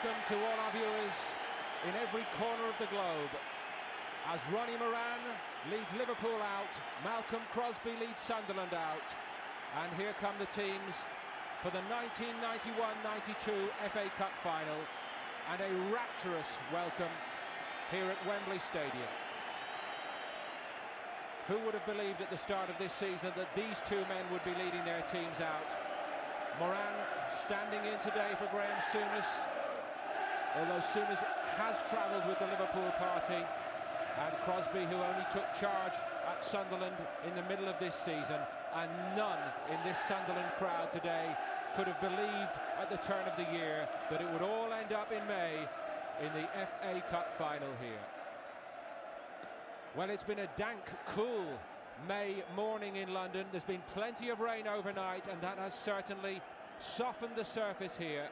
welcome to all our viewers in every corner of the globe. As Ronnie Moran leads Liverpool out, Malcolm Crosby leads Sunderland out, and here come the teams for the 1991-92 FA Cup final, and a rapturous welcome here at Wembley Stadium. Who would have believed at the start of this season that these two men would be leading their teams out? Moran standing in today for Graham Souness, although Souness has travelled with the Liverpool party, and Crosby, who only took charge at Sunderland in the middle of this season, and none in this Sunderland crowd today could have believed at the turn of the year that it would all end up in May in the FA Cup final here. Well, it's been a dank, cool May morning in London. There's been plenty of rain overnight, and that has certainly softened the surface here.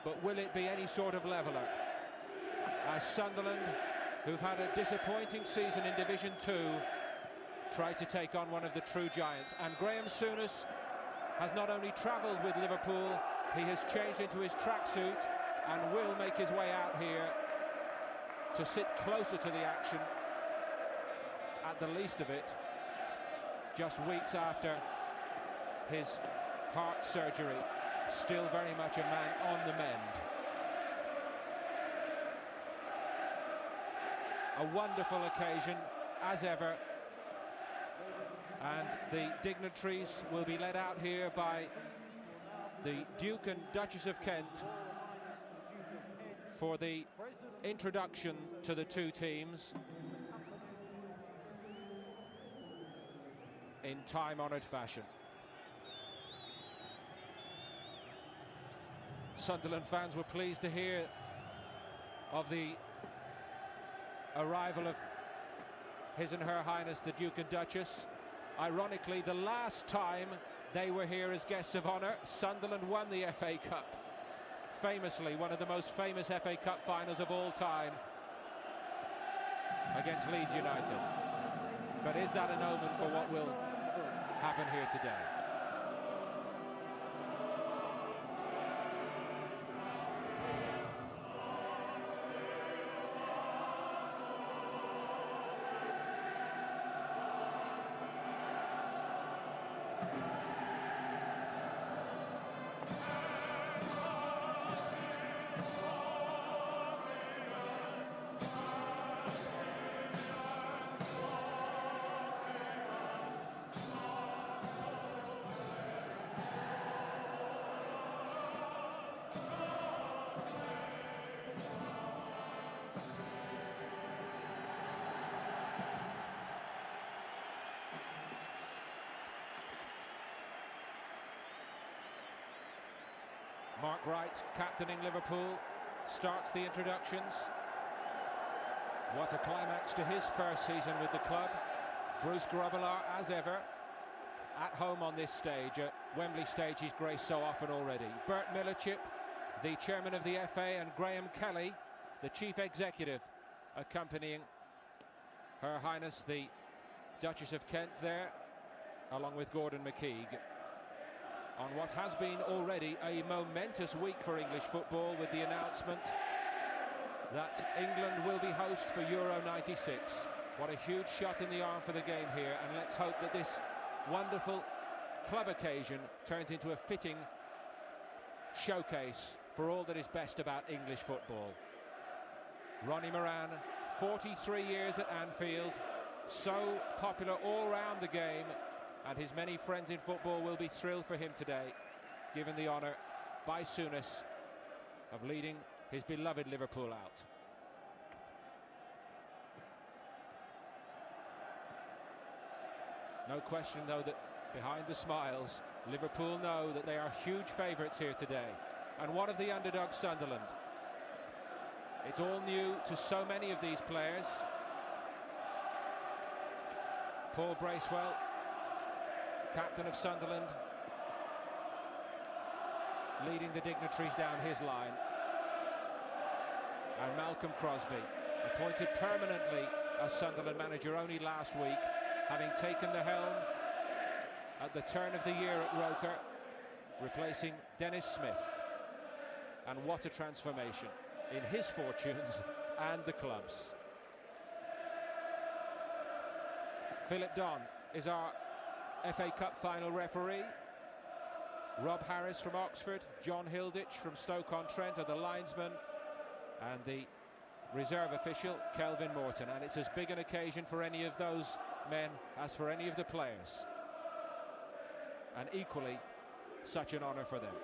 But will it be any sort of leveller? As Sunderland, who've had a disappointing season in Division 2, try to take on one of the true giants. And Graham Souness has not only travelled with Liverpool, he has changed into his tracksuit and will make his way out here to sit closer to the action, at the least of it, just weeks after his heart surgery. Still very much a man on the mend. A wonderful occasion, as ever, and the dignitaries will be led out here by the Duke and Duchess of Kent for the introduction to the two teams in time-honoured fashion. Sunderland fans were pleased to hear of the arrival of His and Her Highness the Duke and Duchess. Ironically, the last time they were here as guests of honour, Sunderland won the FA Cup. Famously, one of the most famous FA Cup finals of all time, against Leeds United. But is that an omen for what will happen here today? Mark Wright, captaining Liverpool, starts the introductions. What a climax to his first season with the club. Bruce Grobbelaar, as ever, at home on this stage, at Wembley stage he's graced so often already. Bert Millerchip, the chairman of the FA, and Graham Kelly, the chief executive, accompanying Her Highness the Duchess of Kent there, along with Gordon McKeague, on what has been already a momentous week for English football, with the announcement that England will be host for Euro 96. What a huge shot in the arm for the game here, and let's hope that this wonderful club occasion turns into a fitting showcase for all that is best about English football. Ronnie Moran, 43 years at Anfield, so popular all round the game, and his many friends in football will be thrilled for him today, given the honour by Souness of leading his beloved Liverpool out. No question, though, that behind the smiles, Liverpool know that they are huge favourites here today. And what of the underdog Sunderland? It's all new to so many of these players. Paul Bracewell, captain of Sunderland, leading the dignitaries down his line. And Malcolm Crosby, appointed permanently as Sunderland manager only last week, having taken the helm at the turn of the year at Roker, replacing Dennis Smith. and what a transformation in his fortunes and the club's. Philip Don is our FA Cup final referee. Rob Harris from Oxford, John Hilditch from Stoke-on-Trent are the linesmen, and the reserve official Kelvin Morton. And it's as big an occasion for any of those men as for any of the players, and equally such an honour for them.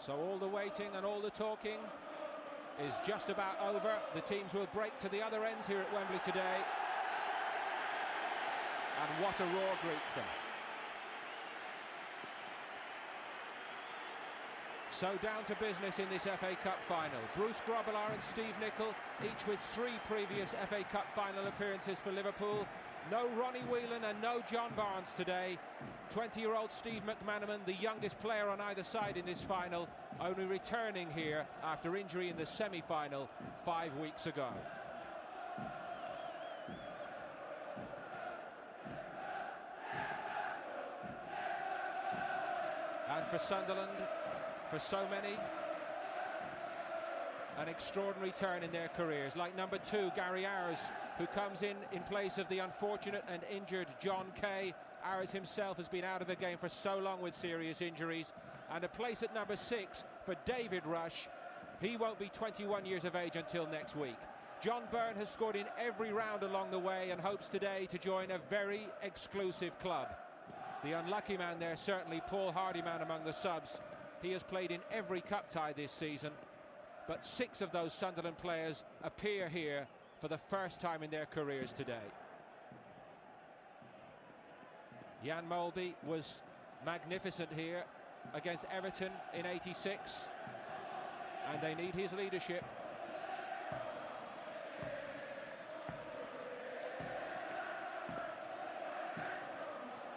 So all the waiting and all the talking is just about over. The teams will break to the other ends here at Wembley today. And what a roar greets them. So down to business in this FA Cup final. Bruce Grobbelaar and Steve Nicol, each with 3 previous FA Cup final appearances for Liverpool. No Ronnie Whelan and no John Barnes today. 20-year-old Steve McManaman, the youngest player on either side in this final, only returning here after injury in the semi-final 5 weeks ago. And for Sunderland, for so many, an extraordinary turn in their careers, like number 2, Gary Ayres, who comes in place of the unfortunate and injured John Kay. Ayres himself has been out of the game for so long with serious injuries. And a place at number 6 for David Rush. He won't be 21 years of age until next week. John Byrne has scored in every round along the way and hopes today to join a very exclusive club. The unlucky man there, certainly Paul Hardyman among the subs. He has played in every cup tie this season, but 6 of those Sunderland players appear here for the first time in their careers today. Jan Molde was magnificent here against Everton in '86, and they need his leadership.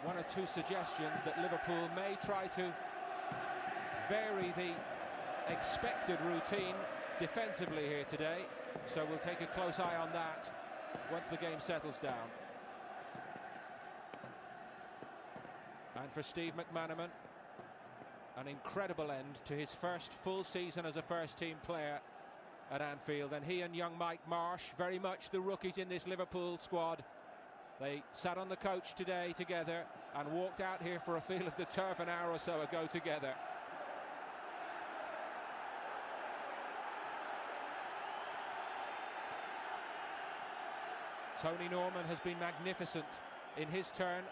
One or two suggestions that Liverpool may try to vary the expected routine defensively here today, so we'll take a close eye on that once the game settles down. And for Steve McManaman, an incredible end to his first full season as a first-team player at Anfield, and he and young Mike Marsh, very much the rookies in this Liverpool squad, they sat on the coach today together and walked out here for a feel of the turf an hour or so ago together. Tony Norman has been magnificent in his turn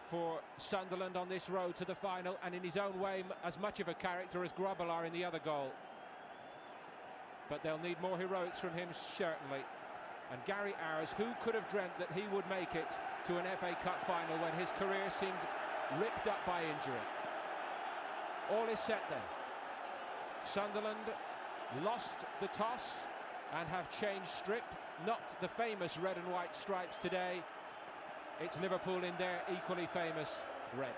for Sunderland on this road to the final, and in his own way as much of a character as Grobbelaar in the other goal. But they'll need more heroics from him, certainly. And Gary Ayres, who could have dreamt that he would make it to an FA Cup final when his career seemed ripped up by injury? All is set then. Sunderland lost the toss and have changed strip. Not the famous red and white stripes today. It's Liverpool in their equally famous red.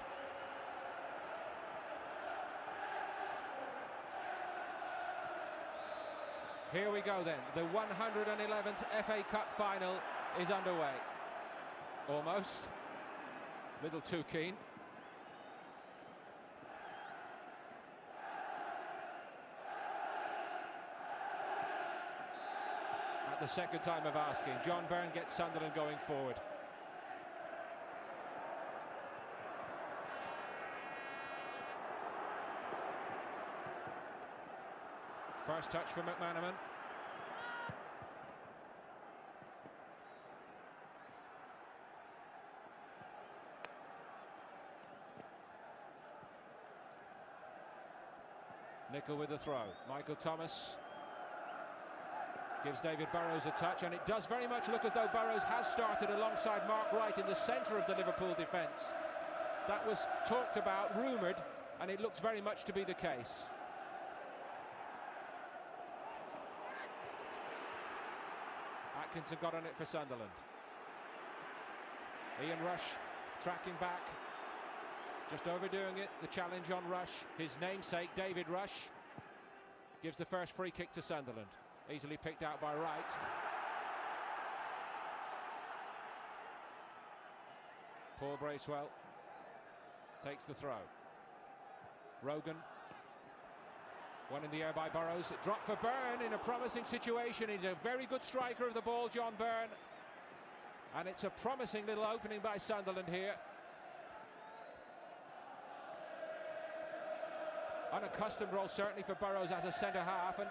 Here we go then. The 111th FA Cup final is underway. Almost. Little too keen. At the second time of asking, John Byrne gets Sunderland going forward. First touch for McManaman. Nicol with the throw. Michael Thomas gives David Burrows a touch, and it does very much look as though Burrows has started alongside Mark Wright in the centre of the Liverpool defence. That was talked about, rumoured, and it looks very much to be the case. Atkinson got on it for Sunderland. Ian Rush tracking back, just overdoing it. The challenge on Rush, his namesake David Rush, Gives the first free kick to Sunderland. Easily picked out by Wright. Paul Bracewell takes the throw. Rogan. One in the air by Burrows. Drop for Byrne in a promising situation. He's a very good striker of the ball, John Byrne. And it's a promising little opening by Sunderland here. Unaccustomed role certainly for Burrows as a centre-half, and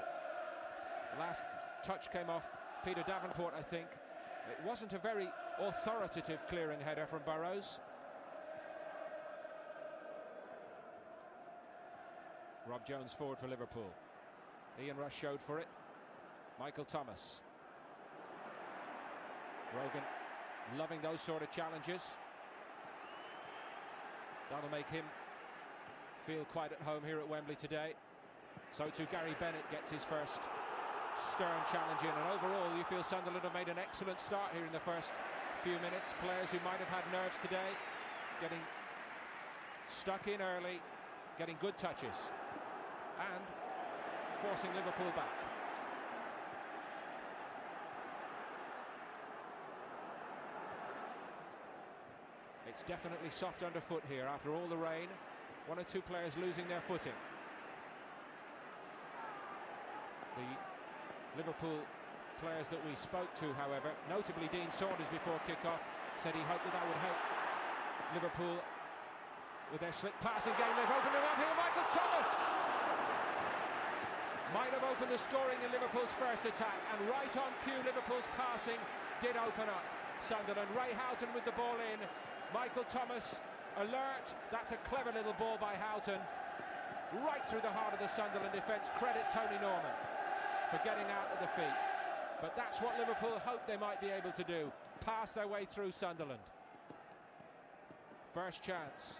last touch came off Peter Davenport, I think. It wasn't a very authoritative clearing header from Burrows. Rob Jones forward for Liverpool. Ian Rush showed for it. Michael Thomas. Rogan loving those sort of challenges. That'll make him feel quite at home here at Wembley today. So too Gary Bennett gets his first stern challenge in, and overall you feel Sunderland have made an excellent start here in the first few minutes. Players who might have had nerves today getting stuck in early, getting good touches and forcing Liverpool back. It's definitely soft underfoot here after all the rain. One or two players losing their footing. The Liverpool players that we spoke to, however, notably Dean Saunders before kick-off, said he hoped that would help Liverpool with their slick passing game. They've opened them up here. Michael Thomas might have opened the scoring in Liverpool's first attack, and right on cue Liverpool's passing did open up Sunderland. Ray Houghton with the ball in. Michael Thomas alert. That's a clever little ball by Houghton, right through the heart of the Sunderland defence. Credit Tony Norman for getting out of the feet. But that's what Liverpool hoped they might be able to do, pass their way through Sunderland. First chance.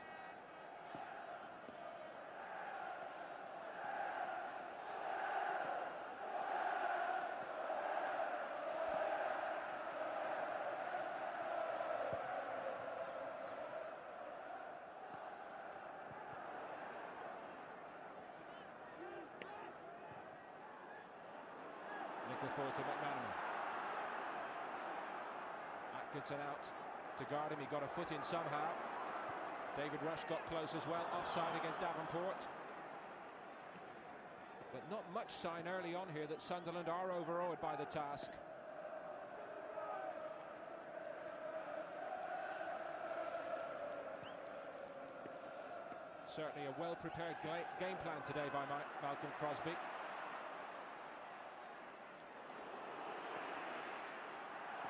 Nickel forward to McManaman. Atkinson out to guard him. He got a foot in somehow. David Rush got close as well. Offside against Davenport. But not much sign early on here that Sunderland are overawed by the task. Certainly a well-prepared game plan today by Malcolm Crosby.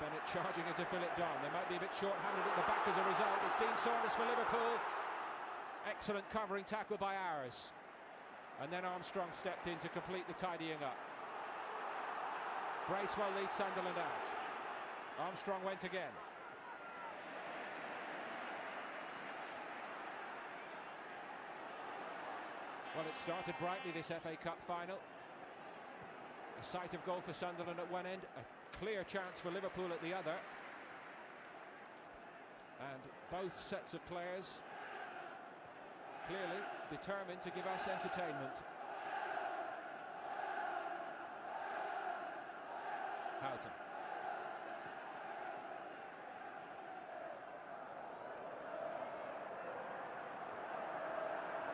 Bennett charging it to fill it down. They might be a bit short-handed at the back as a result. It's Dean Saunders for Liverpool. Excellent covering tackle by Ayres. And then Armstrong stepped in to complete the tidying up. Bracewell leads Sunderland out. Armstrong went again. Well, it started brightly, this FA Cup final. A sight of goal for Sunderland at one end, a clear chance for Liverpool at the other. And both sets of players clearly determined to give us entertainment. Houghton.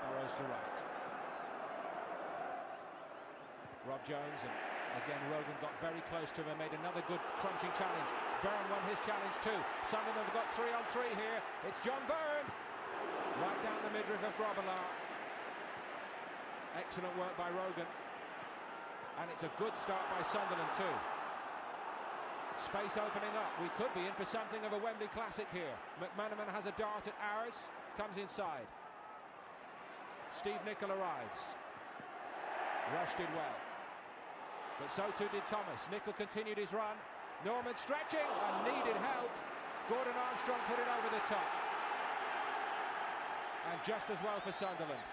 Burrows to right. Rob Jones, and again Rogan got very close to him and made another good crunching challenge. Byrne won his challenge too. Sunderland have got 3-on-3 here. It's John Byrne right down the midriff of Grobbelaar. Excellent work by Rogan, and it's a good start by Sunderland too. Space opening up. We could be in for something of a Wembley classic here. McManaman has a dart at Ayres, comes inside. Steve Nicol arrives. Rush did well, but so too did Thomas. Nicol continued his run. Norman stretching and needed help. Gordon Armstrong put it over the top. And just as well for Sunderland.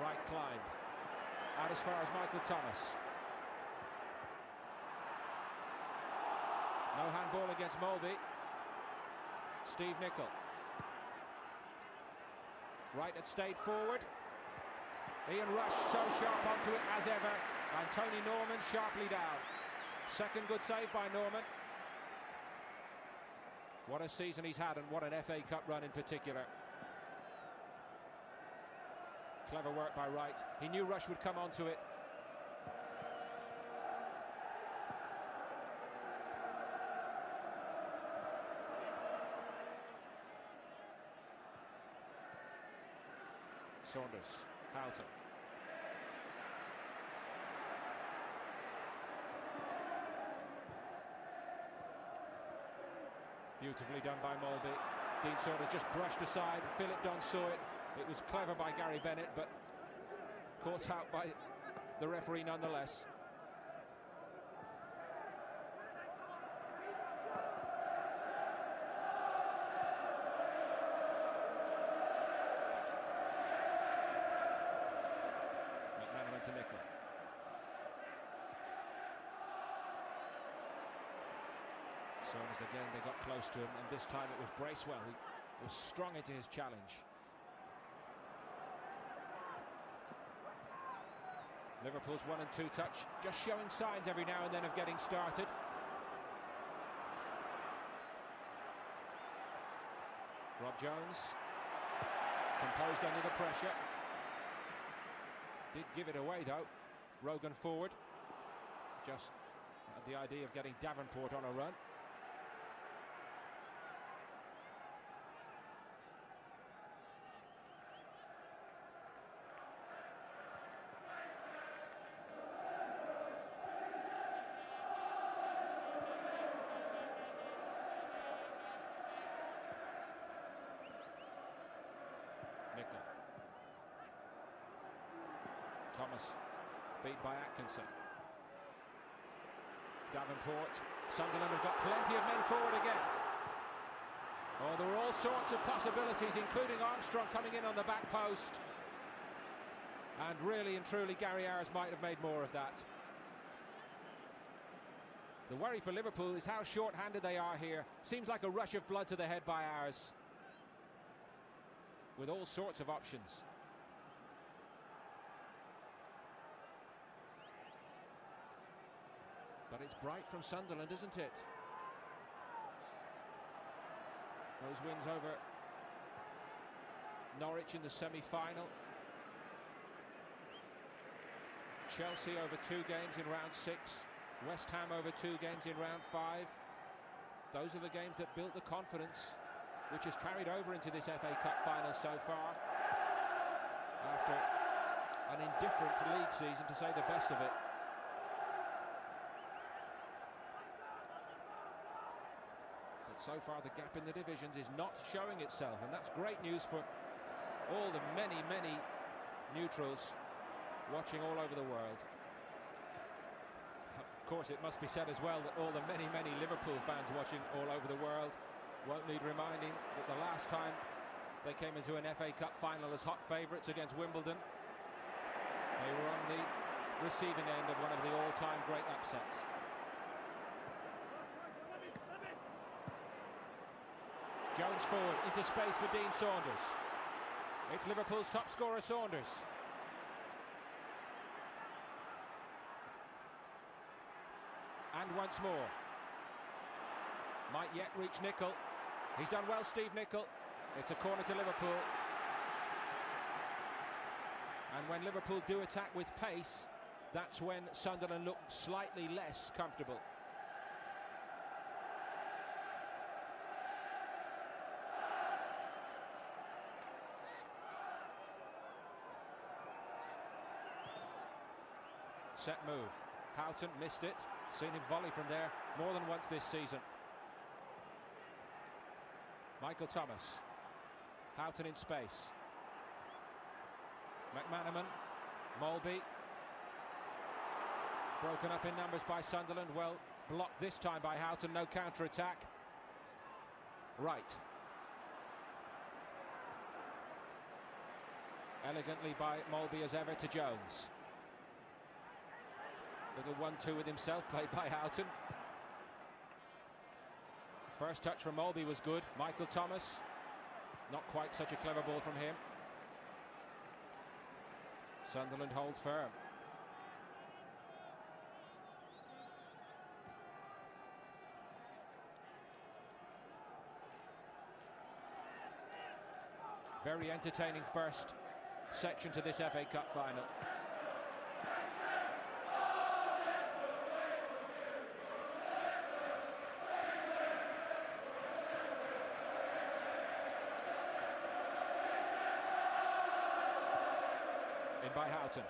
Right climbed. Out as far as Michael Thomas. No handball against Molby. Steve Nicol. Wright had stayed forward. Ian Rush so sharp onto it as ever. And Tony Norman sharply down. Second good save by Norman. What a season he's had, and what an FA Cup run in particular. Clever work by Wright. He knew Rush would come onto it. Saunders, Houghton. Beautifully done by Molby. Dean Saunders just brushed aside. Philip Dunn saw it. It was clever by Gary Bennett, but caught out by the referee nonetheless. McManaman to Nicol. Saunders again, they got close to him, and this time it was Bracewell who was strong into his challenge. Liverpool's 1 and 2 touch, just showing signs every now and then of getting started. Rob Jones, composed under the pressure. Did give it away though. Rogan forward. Just had the idea of getting Davenport on a run. Nicol. Thomas beat by Atkinson. Davenport. Sunderland have got plenty of men forward again. Oh, there were all sorts of possibilities, including Armstrong coming in on the back post. And really and truly, Gary Ayres might have made more of that. The worry for Liverpool is how short-handed they are here. Seems like a rush of blood to the head by Ayres, with all sorts of options. But it's bright from Sunderland, isn't it? Those wins over Norwich in the semi-final. Chelsea over 2 games in round 6. West Ham over 2 games in round 5. Those are the games that built the confidence which has carried over into this FA Cup final so far, after an indifferent league season, to say the best of it. But so far the gap in the divisions is not showing itself, and that's great news for all the many, many neutrals watching all over the world. Of course, it must be said as well that all the many, many Liverpool fans watching all over the world won't need reminding that the last time they came into an FA Cup final as hot favourites against Wimbledon, they were on the receiving end of one of the all-time great upsets. Jones forward into space for Dean Saunders. It's Liverpool's top scorer, Saunders. And once more. Might yet reach Nicol. He's done well, Steve Nicol. It's a corner to Liverpool. And when Liverpool do attack with pace, that's when Sunderland look slightly less comfortable. Set move. Houghton missed it. Seen him volley from there more than once this season. Michael Thomas. Houghton in space. McManaman. Molby. Broken up in numbers by Sunderland. Well blocked this time by Houghton. No counter-attack. Wright. Elegantly by Molby as ever to Jones. Little 1-2 with himself, played by Houghton. First touch from Mulby was good. Michael Thomas, not quite such a clever ball from him. Sunderland hold firm. Very entertaining first section to this FA Cup final. In by Houghton.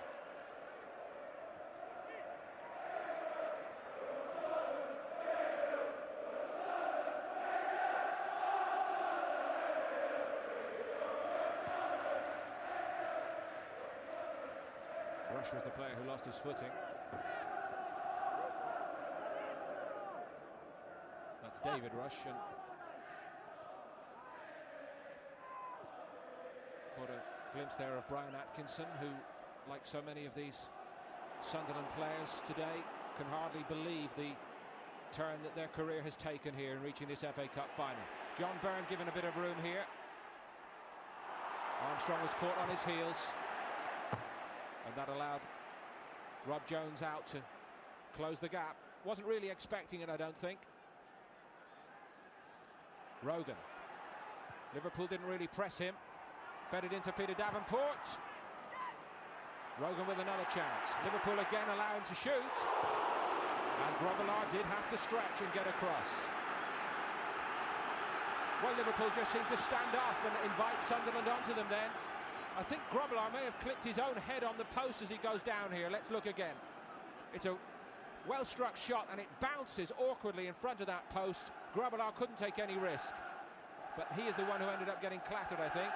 Rush was the player who lost his footing. That's David Rush, and caught a glimpse there of Brian Atkinson, who, like so many of these Sunderland players today, can hardly believe the turn that their career has taken here in reaching this FA Cup final. John Byrne given a bit of room here. Armstrong was caught on his heels, and that allowed Rob Jones out to close the gap. Wasn't really expecting it, I don't think. Rogan. Liverpool didn't really press him. Fed it into Peter Davenport. Rogan with another chance. Liverpool again allow him to shoot. And Grobbelaar did have to stretch and get across. Well, Liverpool just seemed to stand off and invite Sunderland onto them then. I think Grobbelaar may have clipped his own head on the post as he goes down here. Let's look again. It's a well-struck shot and it bounces awkwardly in front of that post. Grobbelaar couldn't take any risk. But he is the one who ended up getting clattered, I think.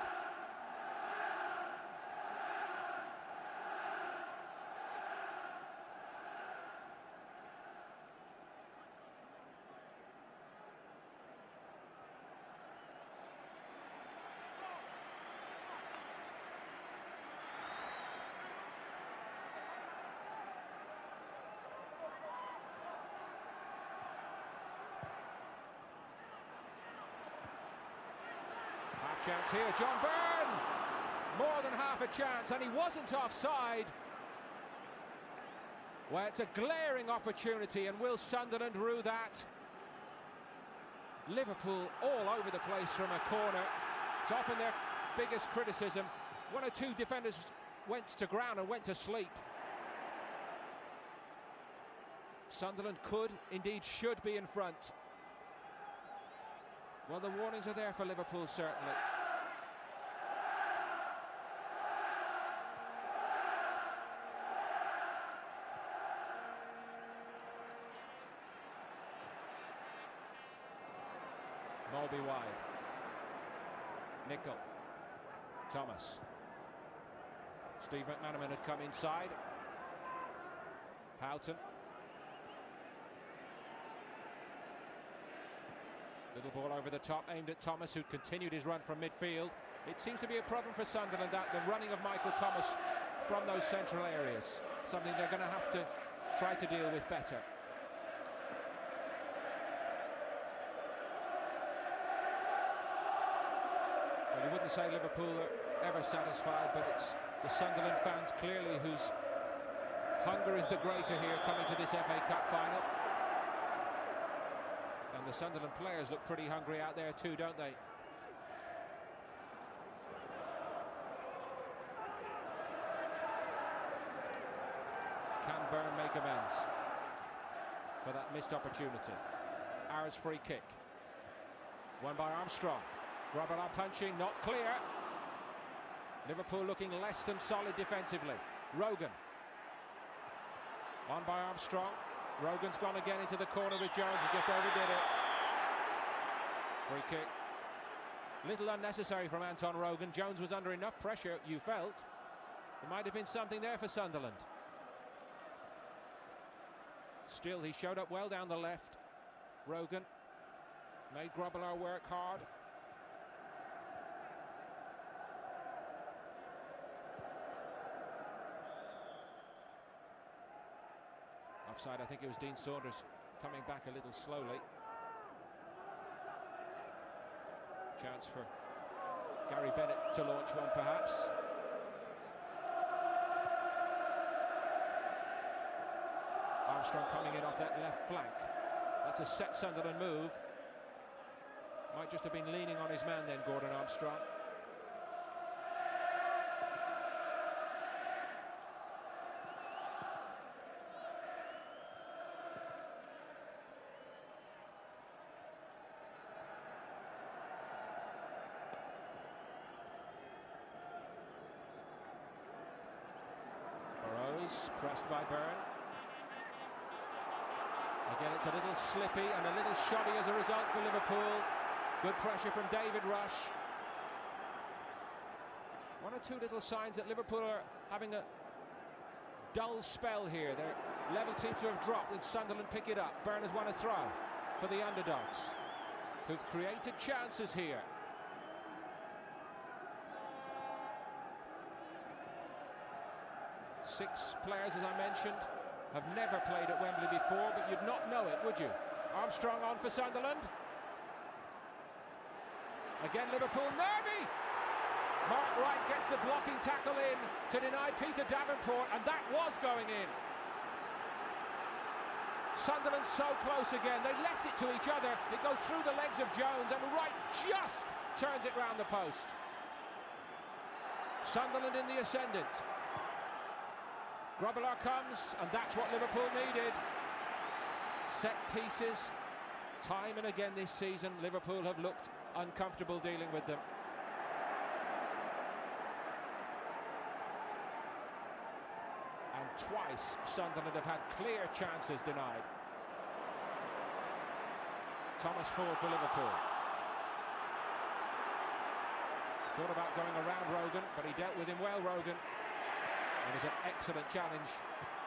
Chance here, John Byrne! More than half a chance, and he wasn't offside. Well, it's a glaring opportunity, and will Sunderland rue that? Liverpool all over the place from a corner. It's often their biggest criticism. One or two defenders went to ground and went to sleep. Sunderland could, indeed should be in front. Well, the warnings are there for Liverpool, certainly. Mulby wide. Nicol. Thomas. Steve McManaman had come inside. Houghton. Little ball over the top, aimed at Thomas, who continued his run from midfield. It seems to be a problem for Sunderland, that the running of Michael Thomas from those central areas. Something they're going to have to try to deal with better. Well, you wouldn't say Liverpool are ever satisfied, but it's the Sunderland fans clearly whose hunger is the greater here coming to this FA Cup final. And the Sunderland players look pretty hungry out there too, don't they? Can Byrne make amends for that missed opportunity? Ara's free kick. Won by Armstrong. Grobbelaar punching, not clear. Liverpool looking less than solid defensively. Rogan. On by Armstrong. Rogan's gone again into the corner with Jones. He just overdid it. Free kick. Little unnecessary from Anton Rogan. Jones was under enough pressure, you felt. There might have been something there for Sunderland. Still, he showed up well down the left. Rogan made Grobbelaar work hard. Offside, I think it was Dean Saunders coming back a little slowly. Chance for Gary Bennett to launch one, perhaps. Armstrong coming in off that left flank. That's a set Sunderland move. Might just have been leaning on his man then, Gordon Armstrong. Pressed by Byrne. Again, it's a little slippy and a little shoddy as a result for Liverpool. Good pressure from David Rush. One or two little signs that Liverpool are having a dull spell here. Their level seems to have dropped and Sunderland pick it up. Byrne has won a throw for the underdogs, who've created chances here. Six players, as I mentioned, have never played at Wembley before, but you'd not know it, would you? Armstrong on for Sunderland. Again, Liverpool nervy. Mark Wright gets the blocking tackle in to deny Peter Davenport, and that was going in. Sunderland so close again. They left it to each other. It goes through the legs of Jones, and Wright just turns it round the post. Sunderland in the ascendant. Grobbelaar comes, and that's what Liverpool needed. Set pieces, time and again this season, Liverpool have looked uncomfortable dealing with them. And twice Sunderland have had clear chances denied. Thomas forward for Liverpool. Thought about going around Rogan, but he dealt with him well, Rogan. It was an excellent challenge.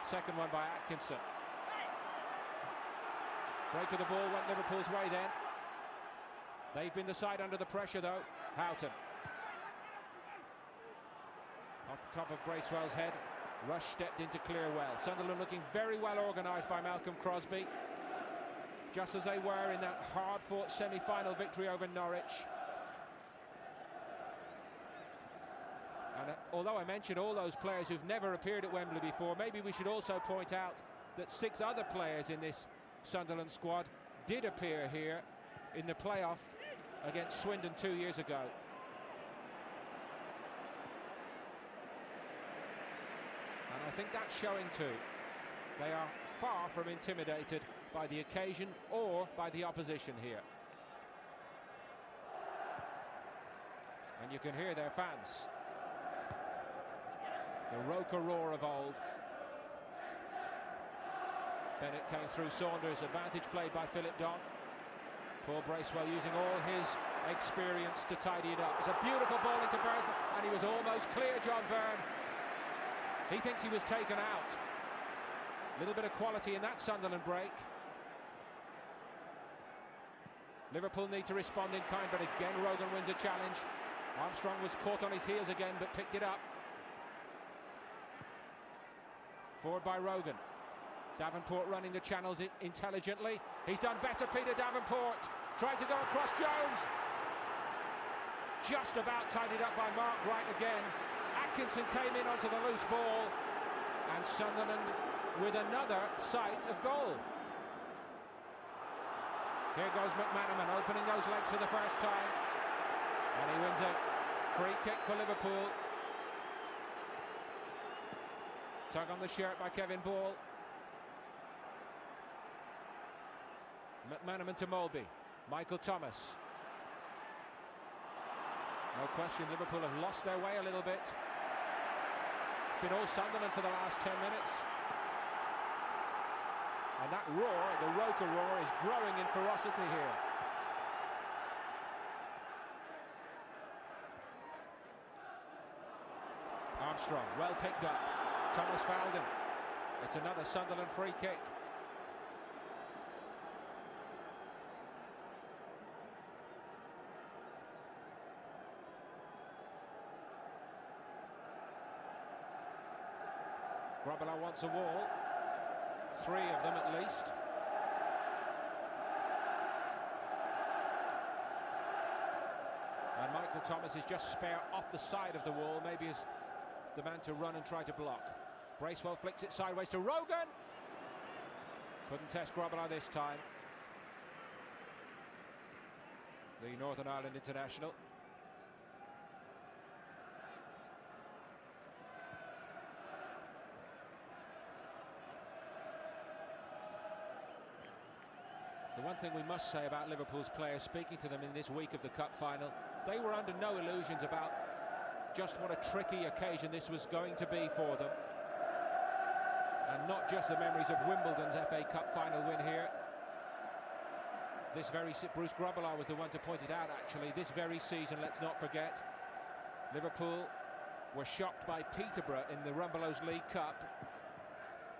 Second one by Atkinson. Break of the ball went Liverpool's way then. They've been the side under the pressure though. Houghton. Off the top of Bracewell's head. Rush stepped in to clear well. Sunderland looking very well organised by Malcolm Crosby. Just as they were in that hard-fought semi-final victory over Norwich. And although I mentioned all those players who've never appeared at Wembley before, maybe we should also point out that 6 other players in this Sunderland squad did appear here in the playoff against Swindon 2 years ago. And I think that's showing too. They are far from intimidated by the occasion or by the opposition here. And you can hear their fans. The Roker roar of old. Bennett came through Saunders, advantage played by Philip Don. Paul Bracewell using all his experience to tidy it up. It's a beautiful ball into Byrne, and he was almost clear, John Byrne. He thinks he was taken out. A little bit of quality in that Sunderland break. Liverpool need to respond in kind, but again Rogan wins a challenge. Armstrong was caught on his heels again, but picked it up. Forward by Rogan. Davenport running the channels intelligently. He's done better, Peter Davenport. Tried to go across Jones. Just about tidied up by Mark Wright again. Atkinson came in onto the loose ball. And Sunderland with another sight of goal. Here goes McManaman opening those legs for the first time. And he wins a free kick for Liverpool. Tug on the shirt by Kevin Ball. McManaman to Molby. Michael Thomas. No question, Liverpool have lost their way a little bit. It's been all Sunderland for the last 10 minutes. And that roar, the Roker roar, is growing in ferocity here. Armstrong, well picked up. Thomas fouled him. It's another Sunderland free kick. Grobbelaar wants a wall. 3 of them at least. Michael Thomas is just spare off the side of the wall, maybe is the man to run and try to block. Bracewell flicks it sideways to Rogan. Couldn't test Grobbelaar this time. The Northern Ireland international. The one thing we must say about Liverpool's players, speaking to them in this week of the cup final, they were under no illusions about just what a tricky occasion this was going to be for them. And not just the memories of Wimbledon's FA Cup final win here. Bruce Grobbelaar was the one to point it out, actually. This very season, let's not forget, Liverpool were shocked by Peterborough in the Rumbelows League Cup.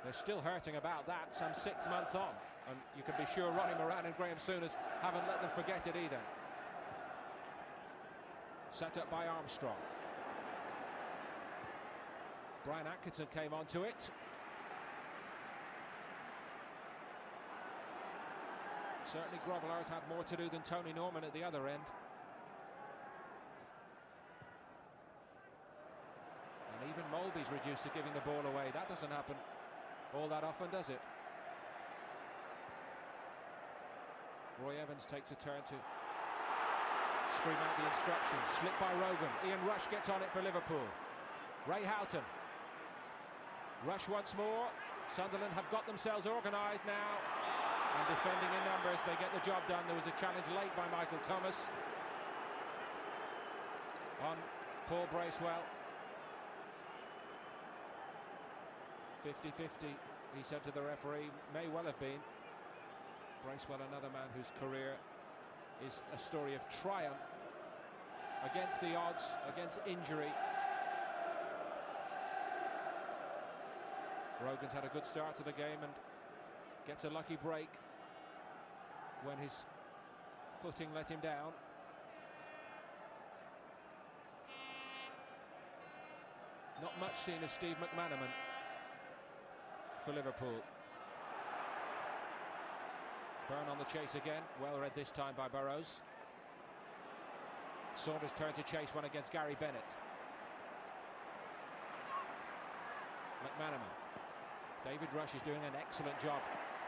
They're still hurting about that some 6 months on. And you can be sure Ronnie Moran and Graham Souness haven't let them forget it either. Set up by Armstrong. Brian Atkinson came onto it. Certainly Grobbelaar's had more to do than Tony Norman at the other end. And even Molby's reduced to giving the ball away. That doesn't happen all that often, does it? Roy Evans takes a turn to scream out the instructions. Slip by Rogan. Ian Rush gets on it for Liverpool. Ray Houghton. Rush once more. Sunderland have got themselves organised now. And defending in numbers, they get the job done. There was a challenge late by Michael Thomas on Paul Bracewell. 50-50, he said to the referee. May well have been. Bracewell, another man whose career is a story of triumph against the odds, against injury. Rogan's had a good start to the game and gets a lucky break when his footing let him down. Not much seen of Steve McManaman for Liverpool. Byrne on the chase again, well read this time by Burrows. Saunders turned to chase one against Gary Bennett. McManaman. David Rush is doing an excellent job.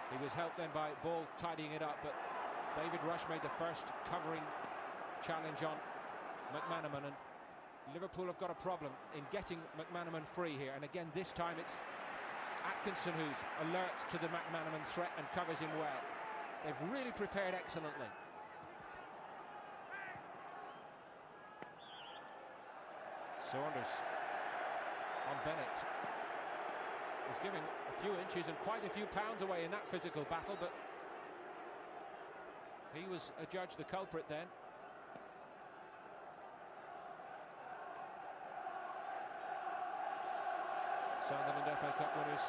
He was helped then by Ball tidying it up, but David Rush made the first covering challenge on McManaman, and Liverpool have got a problem in getting McManaman free here. And again, this time it's Atkinson who's alert to the McManaman threat and covers him well. They've really prepared excellently. Saunders on Bennett. He's giving a few inches and quite a few pounds away in that physical battle, but he was adjudged the culprit then. Sunderland FA Cup winners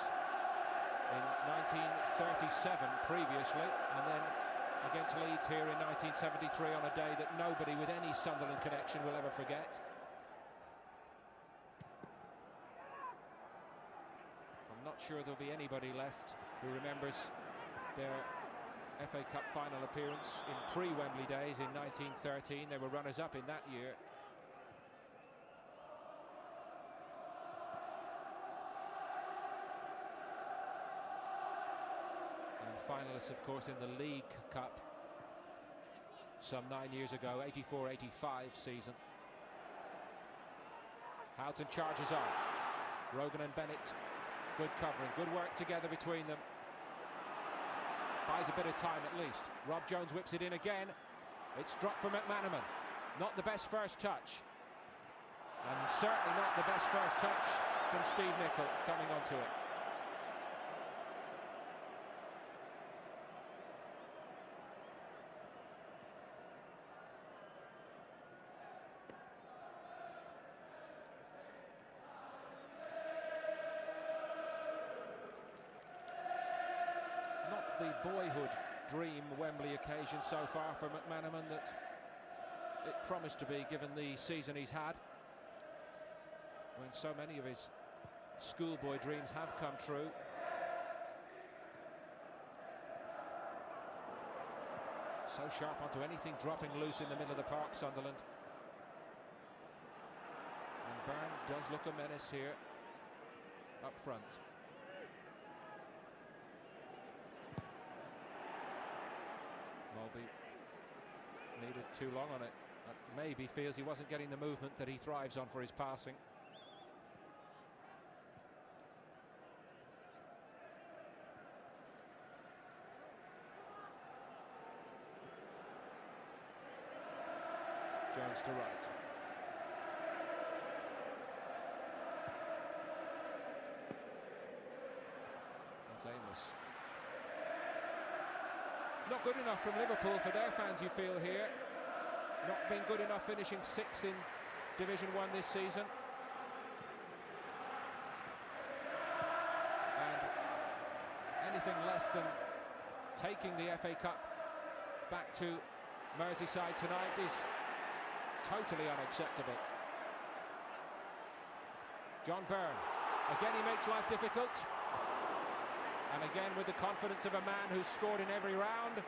in 1937 previously, and then against Leeds here in 1973 on a day that nobody with any Sunderland connection will ever forget. I'm not sure there'll be anybody left who remembers their FA Cup final appearance in pre-Wembley days in 1913. They were runners-up in that year. And finalists, of course, in the League Cup some 9 years ago, 84-85 season. Houghton charges on. Rogan and Bennett, good covering, good work together between them. Buys a bit of time at least. Rob Jones whips it in again. It's dropped for McManaman. Not the best first touch. And certainly not the best first touch from Steve Nicol coming onto it. The boyhood dream Wembley occasion so far for McManaman that it promised to be, given the season he's had, when so many of his schoolboy dreams have come true. So sharp onto anything dropping loose in the middle of the park, Sunderland. does look a menace here up front. Mulby needed too long on it. Maybe feels he wasn't getting the movement that he thrives on for his passing. Jones to right. That's Amos. Not good enough from Liverpool for their fans, you feel here. Not been good enough, finishing 6th in Division 1 this season. And anything less than taking the FA Cup back to Merseyside tonight is totally unacceptable. John Byrne, again he makes life difficult, and again with the confidence of a man who's scored in every round.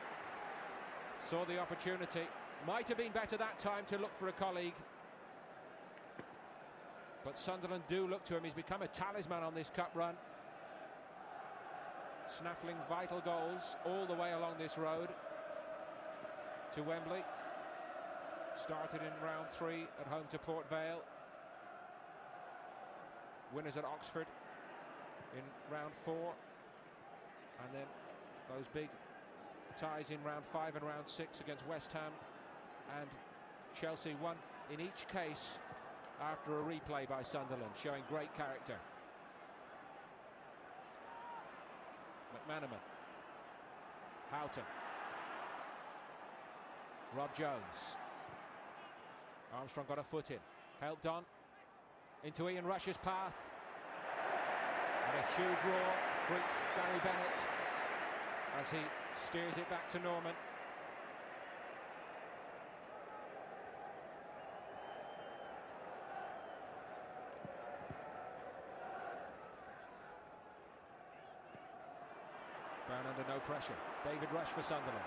Saw the opportunity, might have been better that time to look for a colleague, but Sunderland do look to him. He's become a talisman on this cup run, snaffling vital goals all the way along this road to Wembley. Started in round 3 at home to Port Vale. Winners at Oxford in round 4. And then those big ties in round 5 and round 6 against West Ham and Chelsea, won in each case after a replay by Sunderland, showing great character. McManaman. Houghton. Rob Jones. Armstrong got a foot in, helped on into Ian Rush's path, and a huge roar greets Gary Bennett as he steers it back to Norman. Byrne under no pressure. David Rush for Sunderland.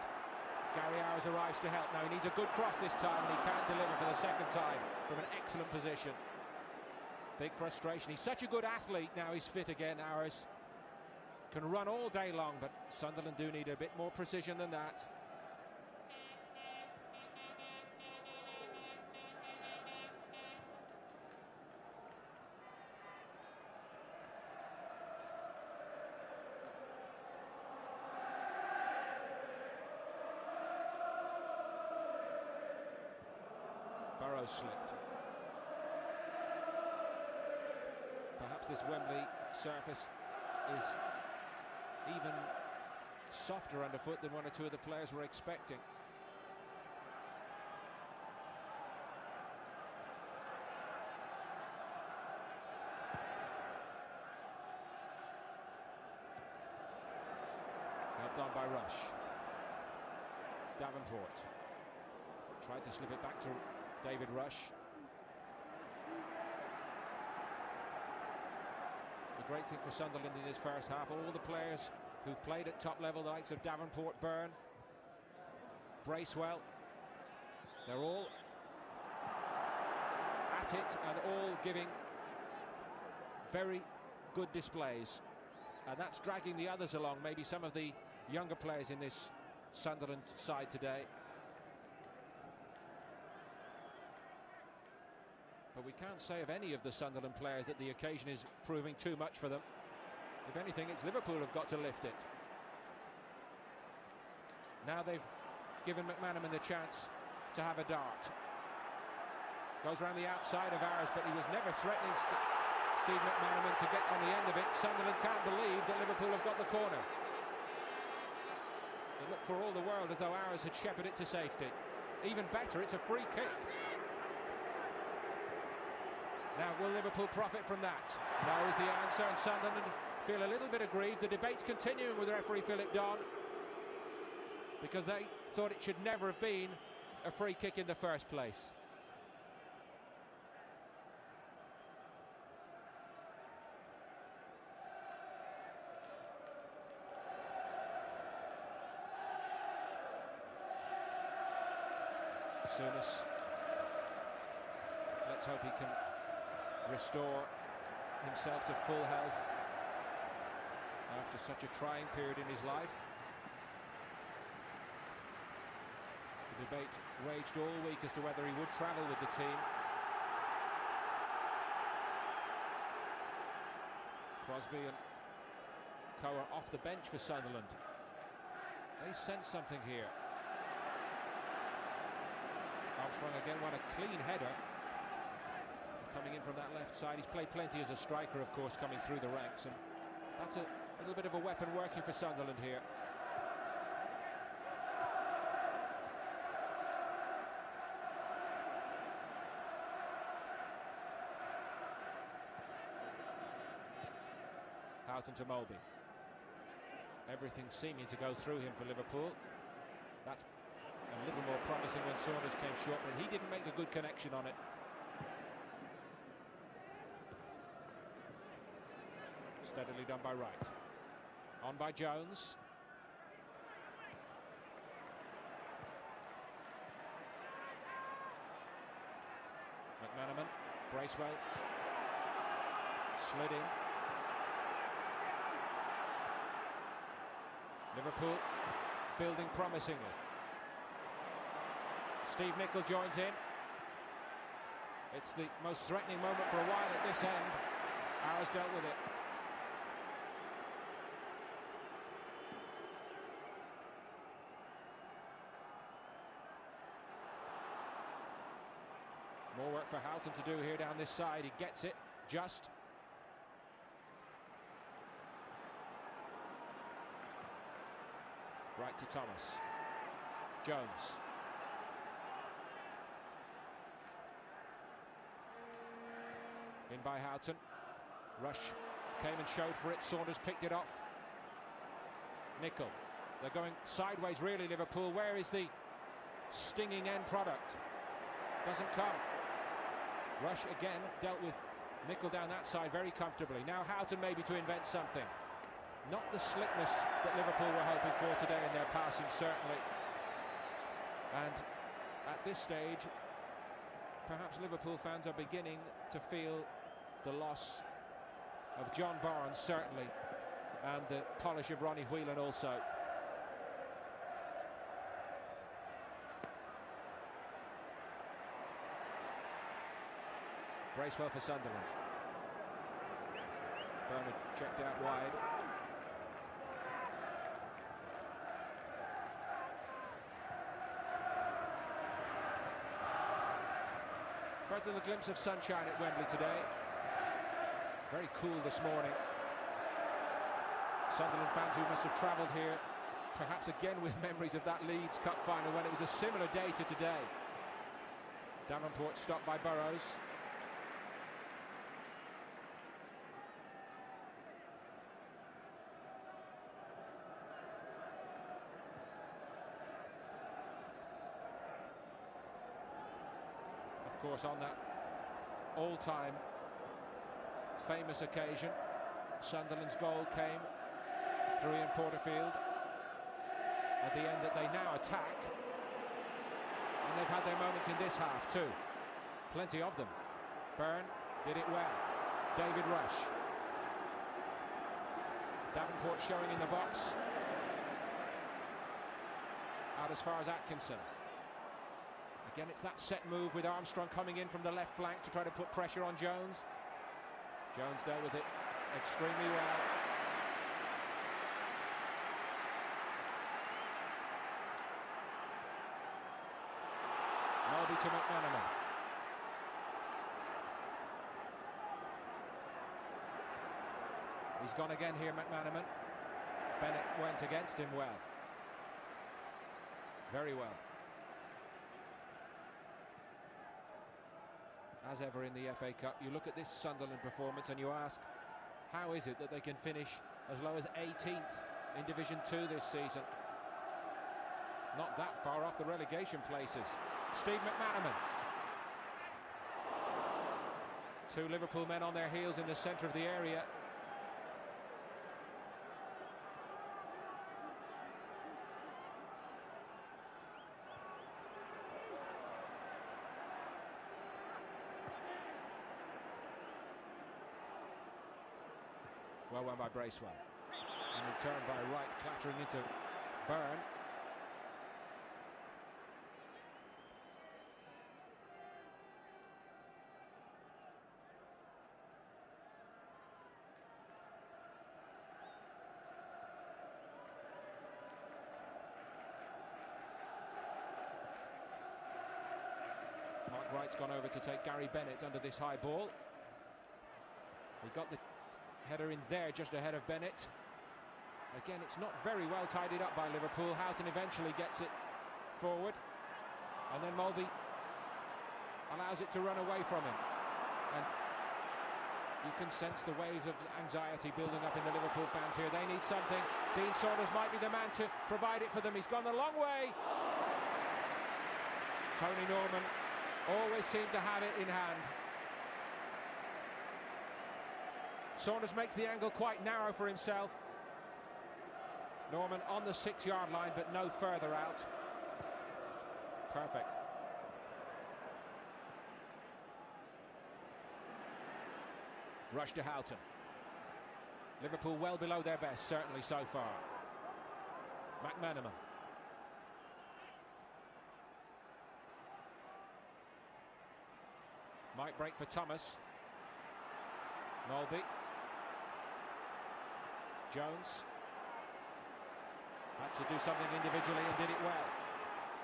Gary Owers arrives to help. Now he needs a good cross this time, and he can't deliver for the second time from an excellent position. Big frustration. He's such a good athlete now he's fit again, Owers. Can run all day long, but Sunderland do need a bit more precision than that. Burrows slipped. Perhaps this Wembley surface is even softer underfoot than one or two of the players were expecting. Helped on by Rush. Davenport tried to slip it back to David Rush. The great thing for Sunderland in this first half, all the players who've played at top level, the likes of Davenport, Byrne, Bracewell, they're all at it and all giving very good displays, and that's dragging the others along, maybe some of the younger players in this Sunderland side today. But we can't say of any of the Sunderland players that the occasion is proving too much for them. If anything, it's Liverpool who've got to lift it. Now they've given McManaman the chance to have a dart. Goes around the outside of Owers, but he was never threatening Steve McManaman to get on the end of it. Sunderland can't believe that Liverpool have got the corner. It looked for all the world as though Owers had shepherded it to safety. Even better, it's a free kick. Now, will Liverpool profit from that? No is the answer, and Sunderland feel a little bit aggrieved. The debate's continuing with referee Philip Don, because they thought it should never have been a free kick in the first place. Souness, let's hope he can restore himself to full health after such a trying period in his life. The debate raged all week as to whether he would travel with the team. Crosby and Co are off the bench for Sunderland. They sense something here. Armstrong again won a clean header. Coming in from that left side. He's played plenty as a striker, of course, coming through the ranks, and that's a little bit of a weapon working for Sunderland here. Houghton to Mulby. Everything seeming to go through him for Liverpool. That's a little more promising when Saunders came short, but he didn't make a good connection on it. Steadily done by Wright. On by Jones. McManaman, Bracewell. Slid in. Liverpool building promisingly. Steve Nicol joins in. It's the most threatening moment for a while at this end. Arrows dealt with it. More work for Houghton to do here down this side. He gets it, just. Right to Thomas. Jones. In by Houghton. Rush came and showed for it. Saunders picked it off. Nicol. They're going sideways really, Liverpool. Where is the stinging end product? Doesn't come. Rush again dealt with Nicol down that side very comfortably. Now Houghton maybe to invent something. Not the slickness that Liverpool were hoping for today in their passing, certainly. And at this stage, perhaps Liverpool fans are beginning to feel the loss of John Barnes, certainly, and the polish of Ronnie Whelan also. Bracewell for Sunderland. Bernard checked out wide. Further the glimpse of sunshine at Wembley today. Very cool this morning. Sunderland fans who must have travelled here, perhaps again with memories of that Leeds Cup final when it was a similar day to today. Davenport stopped by Burrows. Of course, on that all-time famous occasion, Sunderland's goal came through Ian Porterfield at the end that they now attack, and they've had their moments in this half too, plenty of them. Byrne did it well. David Rush. Davenport showing in the box, out as far as Atkinson. Again, it's that set move with Armstrong coming in from the left flank to try to put pressure on Jones. Jones dealt with it extremely well. Mulby to McManaman. He's gone again here, McManaman. Bennett went against him well. Very well. As ever in the FA Cup, you look at this Sunderland performance and you ask, how is it that they can finish as low as 18th in Division 2 this season? Not that far off the relegation places. Steve McManaman. Two Liverpool men on their heels in the centre of the area. Well won by Bracewell. And returned by Wright, clattering into Byrne. Mark Wright's gone over to take Gary Bennett under this high ball. He got the header in there just ahead of Bennett. Again, it's not very well tidied up by Liverpool. Houghton eventually gets it forward, and then Mulby allows it to run away from him. And you can sense the wave of anxiety building up in the Liverpool fans here. They need something. Dean Saunders might be the man to provide it for them. He's gone a long way. Tony Norman always seemed to have it in hand. Saunders makes the angle quite narrow for himself. Norman on the 6-yard line, but no further out. Perfect. Rush to Houghton. Liverpool well below their best, certainly so far. McManaman. Might break for Thomas. Mulby. Jones. Had to do something individually and did it well.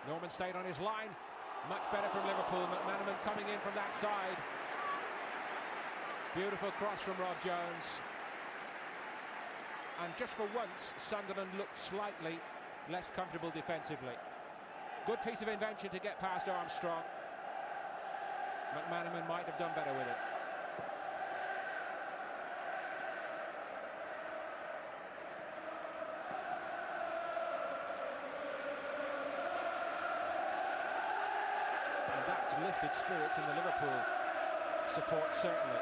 Norman stayed on his line. Much better from Liverpool. McManaman coming in from that side. Beautiful cross from Rob Jones. And just for once, Sunderland looked slightly less comfortable defensively. Good piece of invention to get past Armstrong. McManaman might have done better with it. And that's lifted spirits in the Liverpool support, certainly.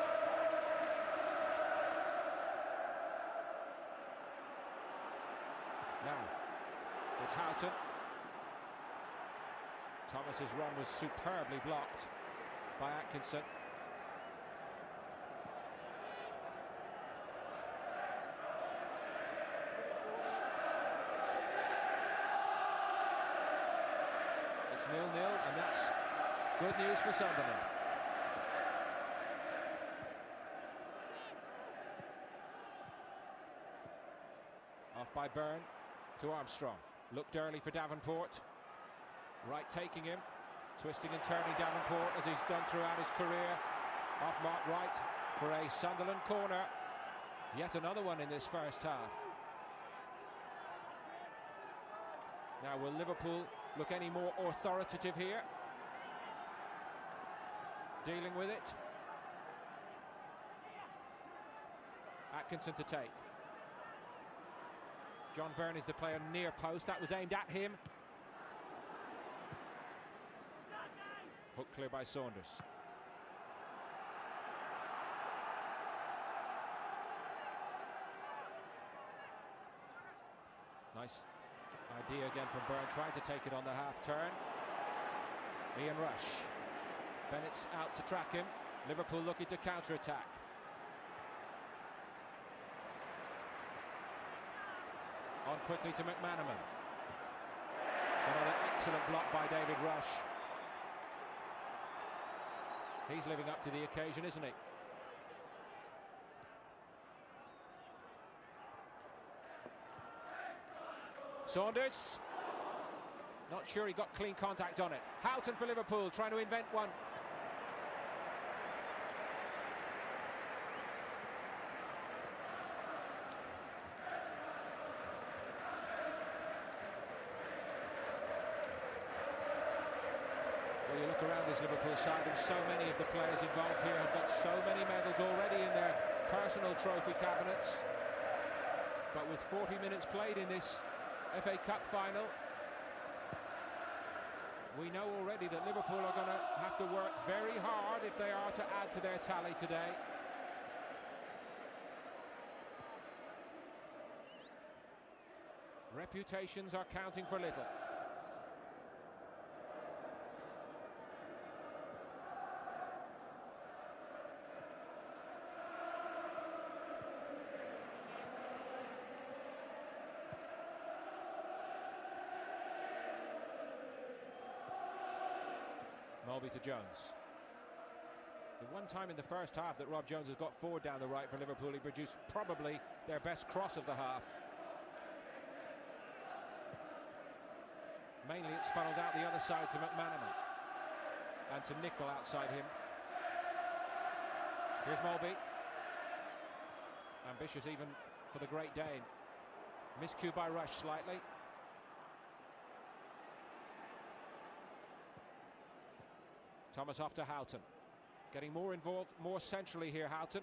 Now, it's Houghton. Thomas's run was superbly blocked by Atkinson. It's 0-0, and that's good news for Sunderland. Off by Byrne to Armstrong. Looked early for Davenport. Wright taking him. Twisting and turning Davenport as he's done throughout his career. Off Mark Wright for a Sunderland corner. Yet another one in this first half. Now, will Liverpool look any more authoritative here? Dealing with it. Atkinson to take. John Byrne is the player near post. That was aimed at him. Hook clear by Saunders. Nice idea again from Byrne, trying to take it on the half turn. Ian Rush. Bennett's out to track him. Liverpool looking to counter-attack. On quickly to McManaman. It's another excellent block by David Rush. He's living up to the occasion, isn't he? Saunders. Not sure he got clean contact on it. Houghton for Liverpool, trying to invent one. Well, you look around this Liverpool side and so many of the players involved here have got so many medals already in their personal trophy cabinets. But with 40 minutes played in this FA Cup final, we know already that Liverpool are going to have to work very hard if they are to add to their tally today. Reputations are counting for little. Mulvey to Jones. The one time in the first half that Rob Jones has got forward down the right for Liverpool, he produced probably their best cross of the half. Mainly it's funneled out the other side to McManaman and to Nicol outside him. Here's Mulvey. Ambitious even for the Great Dane. Miscue by Rush slightly. Thomas off to Houghton. Getting more involved, more centrally here, Houghton.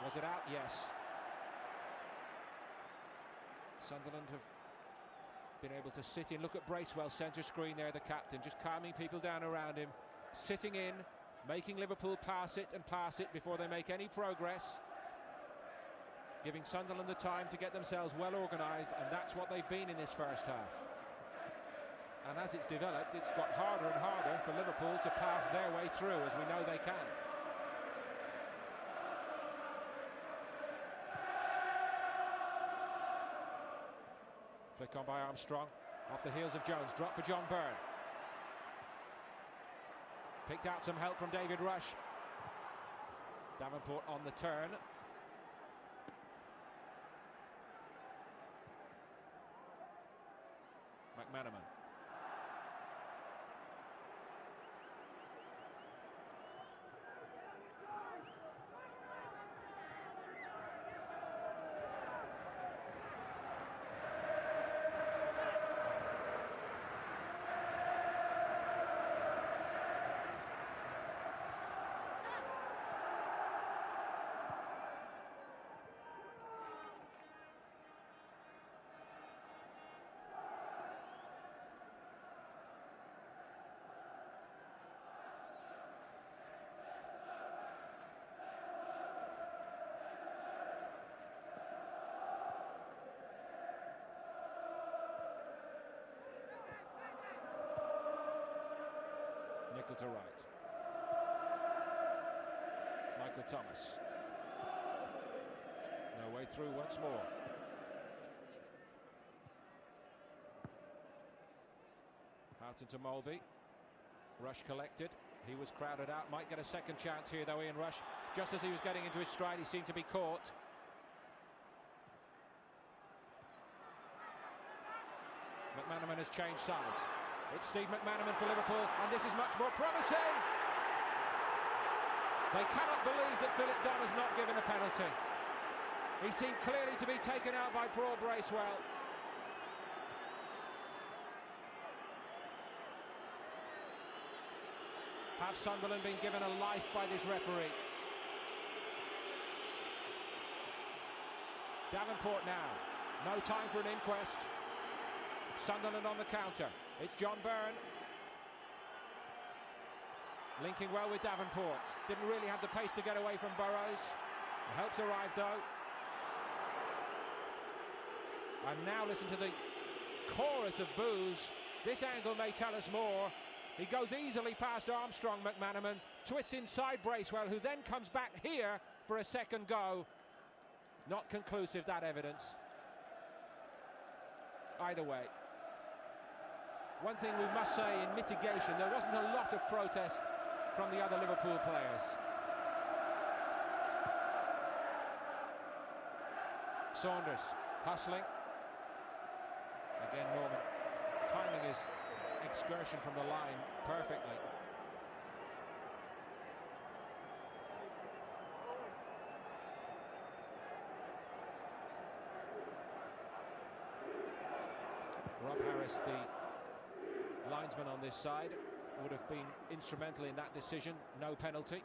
Was it out? Yes. Sunderland have been able to sit in. Look at Bracewell, centre screen there, the captain, just calming people down around him. Sitting in, making Liverpool pass it before they make any progress. Giving Sunderland the time to get themselves well organised, and that's what they've been in this first half. And as it's developed, it's got harder and harder for Liverpool to pass their way through, as we know they can. Flick on by Armstrong, off the heels of Jones, drop for John Byrne. Picked out some help from David Rush. Davenport on the turn. McManaman. Nicol to right. Michael Thomas. No way through once more. Houghton to Mulvey. Rush collected. He was crowded out. Might get a second chance here though, Ian Rush. Just as he was getting into his stride, he seemed to be caught. McManaman has changed sides. It's Steve McManaman for Liverpool, and this is much more promising. They cannot believe that Philip Dunn has not given a penalty. He seemed clearly to be taken out by Paul Bracewell. Have Sunderland been given a life by this referee? Davenport now. No time for an inquest. Sunderland on the counter. It's John Byrne. Linking well with Davenport. Didn't really have the pace to get away from Burrows. The help's arrived though. And now listen to the chorus of boos. This angle may tell us more. He goes easily past Armstrong, McManaman. Twists inside Bracewell, who then comes back here for a second go. Not conclusive, that evidence. Either way. One thing we must say in mitigation, there wasn't a lot of protest from the other Liverpool players. Saunders hustling. Again, Norman timing his excursion from the line perfectly. Rob Harris, the linesman on this side, would have been instrumental in that decision. No penalty.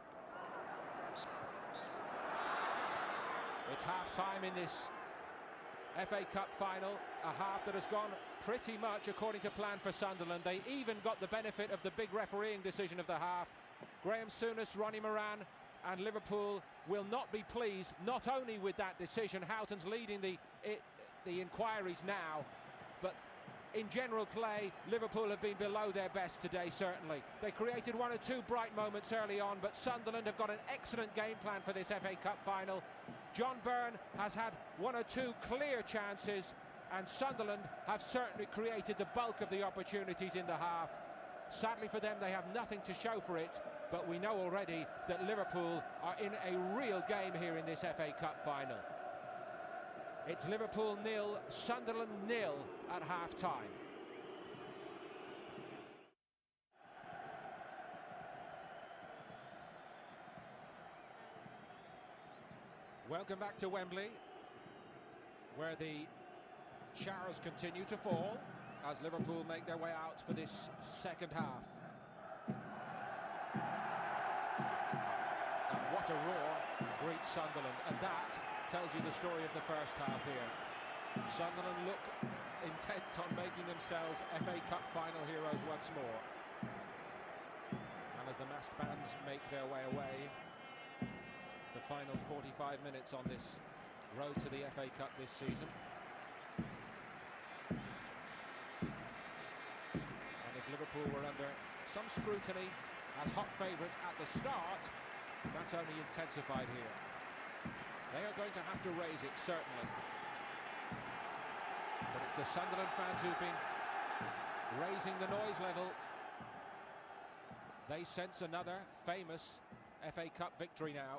It's half-time in this FA Cup final, a half that has gone pretty much according to plan for Sunderland. They even got the benefit of the big refereeing decision of the half. Graham Souness, Ronnie Moran and Liverpool will not be pleased, not only with that decision. Houghton's leading the inquiries now, but in general play, Liverpool have been below their best today, certainly. They created one or two bright moments early on, but Sunderland have got an excellent game plan for this FA Cup final. John Byrne has had one or two clear chances. and Sunderland have certainly created the bulk of the opportunities in the half. Sadly for them, they have nothing to show for it, but we know already that Liverpool are in a real game here in this FA Cup final. It's Liverpool 0, Sunderland 0 at half-time. Welcome back to Wembley, where the showers continue to fall as Liverpool make their way out for this second half. And what a roar greets Sunderland, and that tells you the story of the first half here. Sunderland look intent on making themselves FA Cup final heroes once more. And as the massed bands make their way away, the final 45 minutes on this road to the FA Cup this season. And if Liverpool were under some scrutiny as hot favourites at the start, that's only intensified here. They are going to have to raise it, certainly. But it's the Sunderland fans who've been raising the noise level. They sense another famous FA Cup victory now.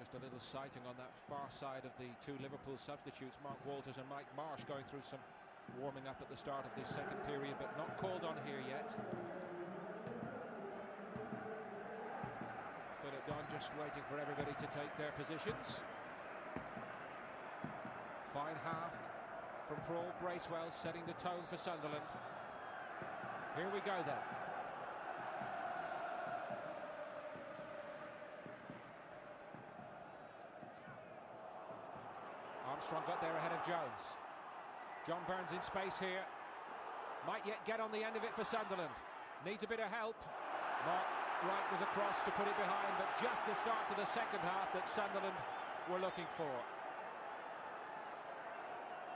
Just a little sighting on that far side of the two Liverpool substitutes, Mark Walters and Mike Marsh, going through some warming up at the start of this second period, but not called on here yet. Philip Dunn just waiting for everybody to take their positions. Fine half from Paul Bracewell, setting the tone for Sunderland. Here we go then. Armstrong got there ahead of Jones. John Burns in space here. Might yet get on the end of it for Sunderland. Needs a bit of help. Mark Wright was across to put it behind, but just the start to the second half that Sunderland were looking for.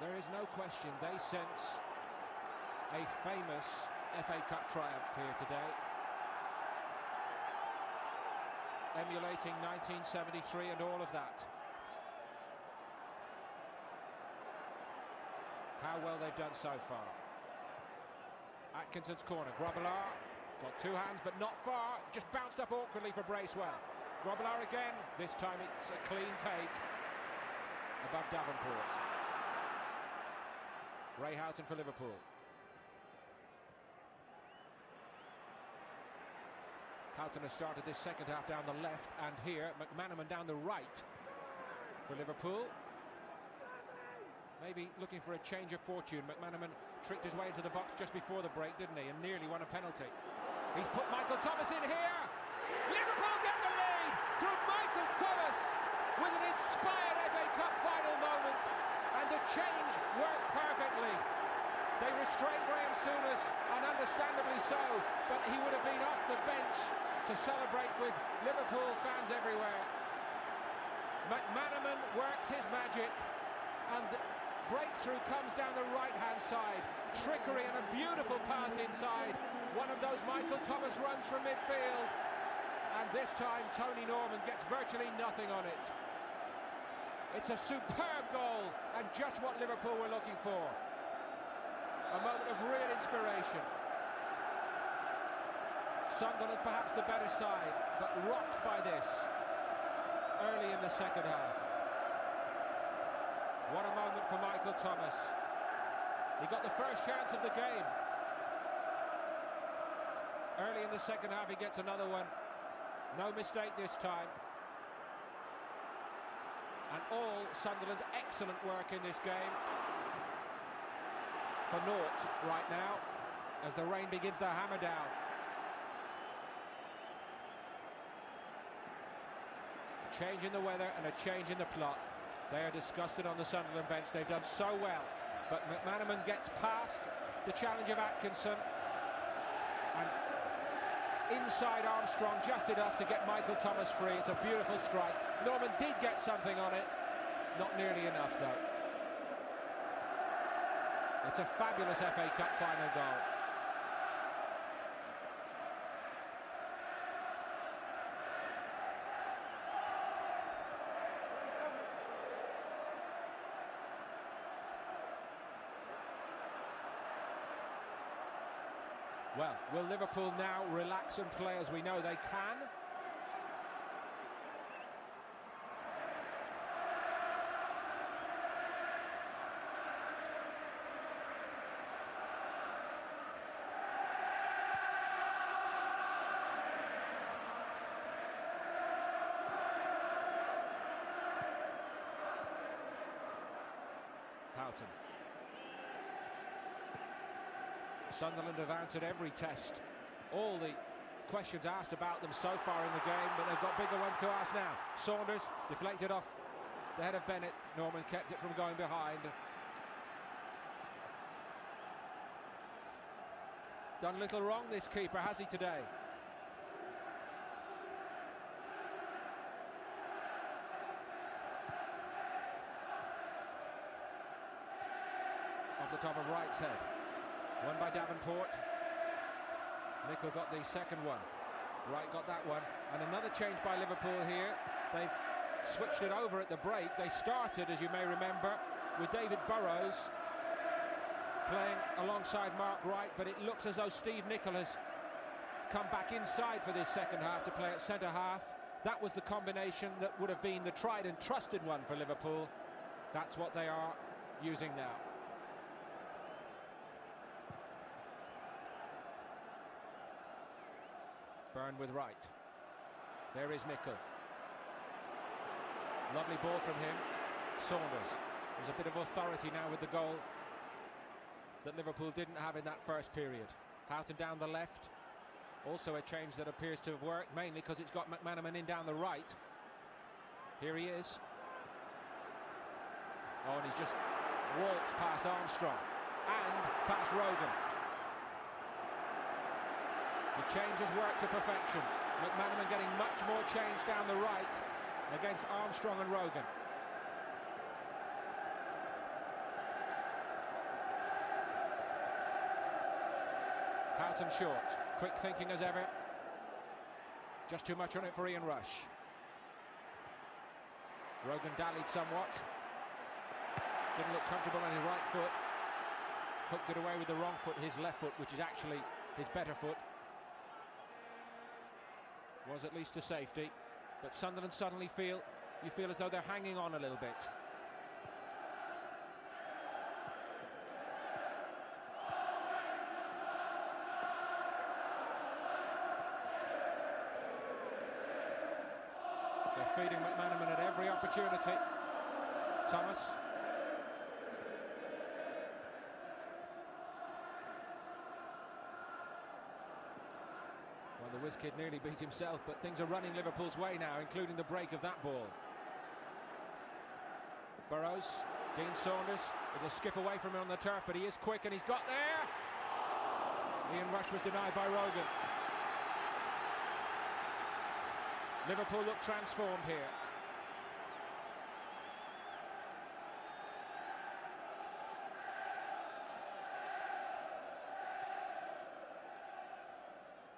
There is no question they sense a famous FA Cup triumph here today. Emulating 1973 and all of that. How well they've done so far. Atkinson's corner, Grobbelaar got two hands but not far, just bounced up awkwardly for Bracewell. Grobbelaar again, this time it's a clean take above Davenport. Ray Houghton for Liverpool. Houghton has started this second half down the left, and here McManaman down the right for Liverpool. Maybe looking for a change of fortune. McManaman tricked his way into the box just before the break, didn't he? And nearly won a penalty. He's put Michael Thomas in here. Liverpool get the lead through Michael Thomas with an inspired FA Cup final moment. And the change worked perfectly. They restrained Graham Souness, and understandably so, but he would have been off the bench to celebrate with Liverpool fans everywhere. McManaman works his magic, and breakthrough comes down the right-hand side. Trickery and a beautiful pass inside. One of those Michael Thomas runs from midfield. And this time Tony Norman gets virtually nothing on it. It's a superb goal, and just what Liverpool were looking for. A moment of real inspiration. Sunderland perhaps the better side, but rocked by this early in the second half. What a moment for Michael Thomas. He got the first chance of the game. Early in the second half he gets another one. No mistake this time. And all Sunderland's excellent work in this game for naught right now as the rain begins to hammer down. A change in the weather and a change in the plot. They are disgusted on the Sunderland bench. They've done so well, but McManaman gets past the challenge of Atkinson, and inside Armstrong just enough to get Michael Thomas free. It's a beautiful strike. Norman did get something on it, not nearly enough though. It's a fabulous FA Cup final goal. Well, will Liverpool now relax and play as we know they can? Houghton. Sunderland have answered every test, all the questions asked about them so far in the game, but they've got bigger ones to ask now. Saunders deflected off the head of Bennett. Norman kept it from going behind. Done little wrong, this keeper, has he today? Off the top of Wright's head. Won by Davenport. Nicol got the second one. Wright got that one. And another change by Liverpool here. They've switched it over at the break. They started, as you may remember, with David Burrows playing alongside Mark Wright, but it looks as though Steve Nicol has come back inside for this second half to play at centre half. That was the combination that would have been the tried and trusted one for Liverpool. That's what they are using now. Byrne with Wright. There is Nicol. Lovely ball from him. Saunders. There's a bit of authority now with the goal that Liverpool didn't have in that first period. Houghton down the left. Also a change that appears to have worked, mainly because it's got McManaman in down the right. Here he is. Oh, and he's just waltzed past Armstrong and past Rogan. The change has worked to perfection. McManaman getting much more change down the right against Armstrong and Rogan. Houghton short. Quick thinking as ever. Just too much on it for Ian Rush. Rogan dallied somewhat. Didn't look comfortable on his right foot. Hooked it away with the wrong foot, his left foot, which is actually his better foot. Was at least a safety, but Sunderland suddenly feel as though they're hanging on a little bit. They're feeding McManaman at every opportunity. Thomas. Well, the whiz kid nearly beat himself, but things are running Liverpool's way now, including the break of that ball. Burrows, Dean Saunders, it'll skip away from him on the turf, but he is quick and he's got there. Ian Rush was denied by Rogan. Liverpool look transformed here.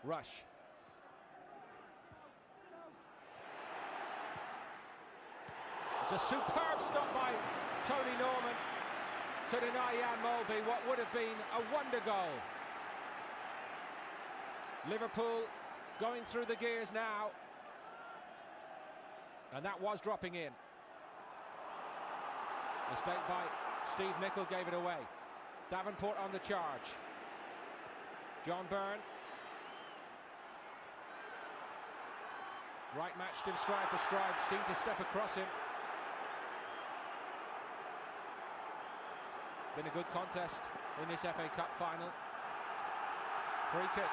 Rush. It's a superb stop by Tony Norman to deny Jan Molby what would have been a wonder goal. Liverpool going through the gears now. And that was dropping in. Mistake by Steve Nicol gave it away. Davenport on the charge. John Byrne. Wright matched him stride for stride, seemed to step across him. Been a good contest in this FA Cup final. Free kick.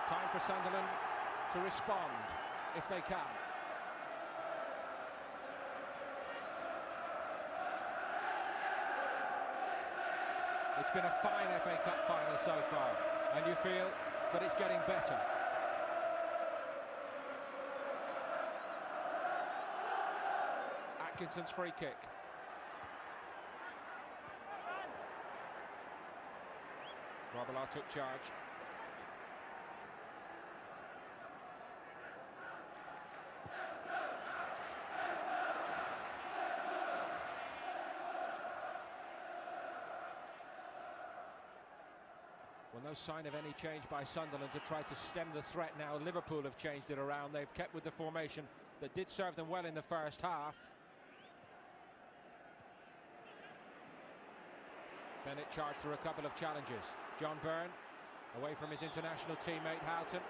Time for Sunderland to respond, if they can. It's been a fine FA Cup final so far, and you feel that it's getting better. Atkinson's free kick. Robillard took charge. Well, no sign of any change by Sunderland to try to stem the threat now. Liverpool have changed it around. They've kept with the formation that did serve them well in the first half. Bennett charged through a couple of challenges. John Byrne away from his international teammate Houghton.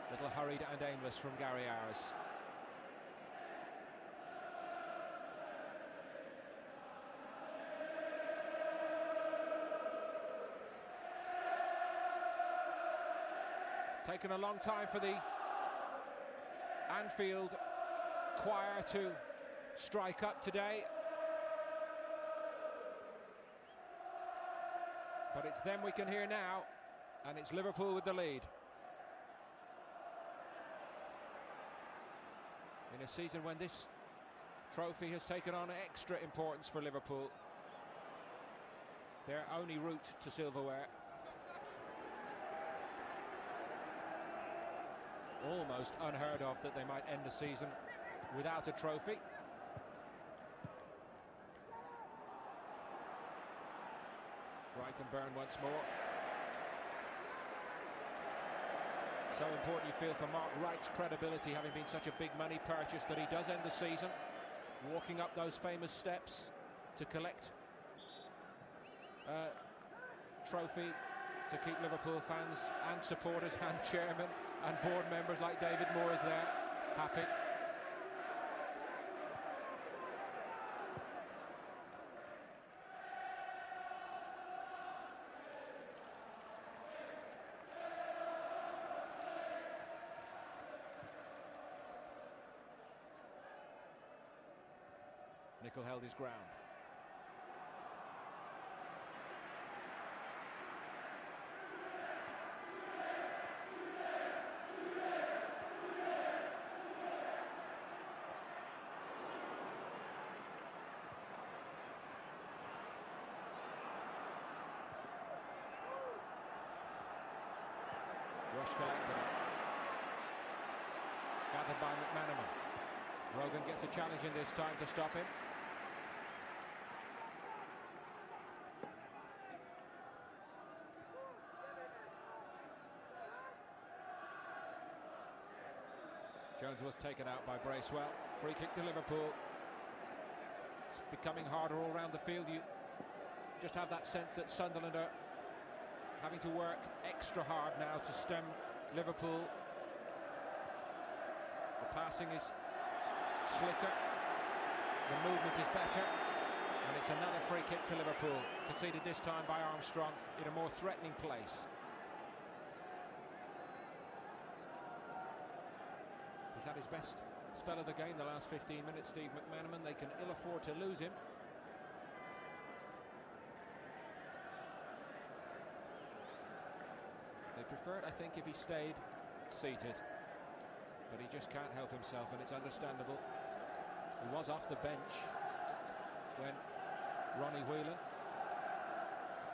Little hurried and aimless from Gary Ayres. It's taken a long time for the Anfield choir to strike up today. But it's them we can hear now, and it's Liverpool with the lead. In a season when this trophy has taken on extra importance for Liverpool, their only route to silverware. Almost unheard of that they might end the season without a trophy. Wright and Byrne once more. So important, you feel, for Mark Wright's credibility, having been such a big money purchase, that he does end the season walking up those famous steps to collect a trophy to keep Liverpool fans and supporters and chairmen and board members like David Moore is there happy. Nicol held his ground. Rush collected it. Gathered by McManaman. Rogan gets a challenge in this time to stop him. Jones was taken out by Bracewell. Free kick to Liverpool. It's becoming harder all around the field. You just have that sense that Sunderland are having to work extra hard now to stem Liverpool. The passing is slicker, the movement is better, and it's another free kick to Liverpool, conceded this time by Armstrong in a more threatening place. He's had his best spell of the game the last 15 minutes, Steve McManaman. They can ill afford to lose him. They preferred, I think, if he stayed seated, but he just can't help himself, and it's understandable. He was off the bench when Ronnie Whelan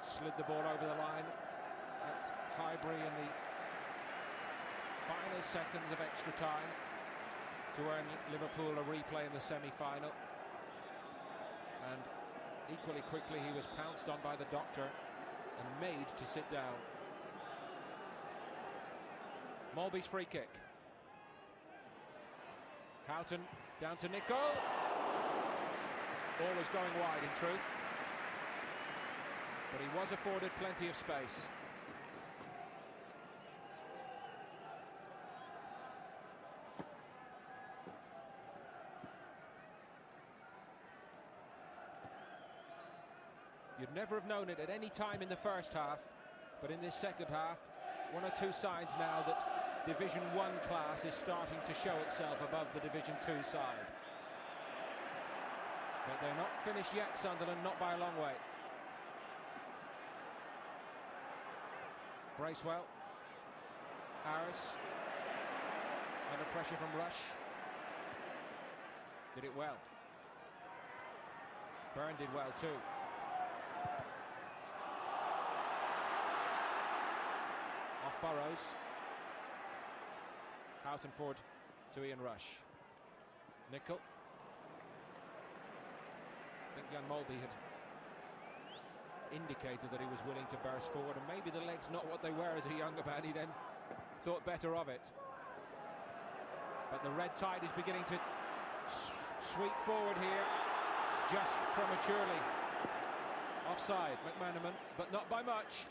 slid the ball over the line at Highbury in the final seconds of extra time to earn Liverpool a replay in the semi-final, and equally quickly he was pounced on by the doctor and made to sit down. Mulby's free kick. Houghton down to Nicol. Ball was going wide in truth, but he was afforded plenty of space. You'd never have known it at any time in the first half, but in this second half, one or two signs now that Division 1 class is starting to show itself above the Division 2 side. But they're not finished yet, Sunderland, not by a long way. Bracewell. Ayres. Under pressure from Rush. Did it well. Byrne did well too. Burrows. Houghton forward to Ian Rush. Nickel. I think Jan Molby had indicated that he was willing to burst forward, and maybe the legs not what they were as a younger man. He then thought better of it. But the red tide is beginning to sweep forward here, just prematurely. Offside, McManaman, but not by much.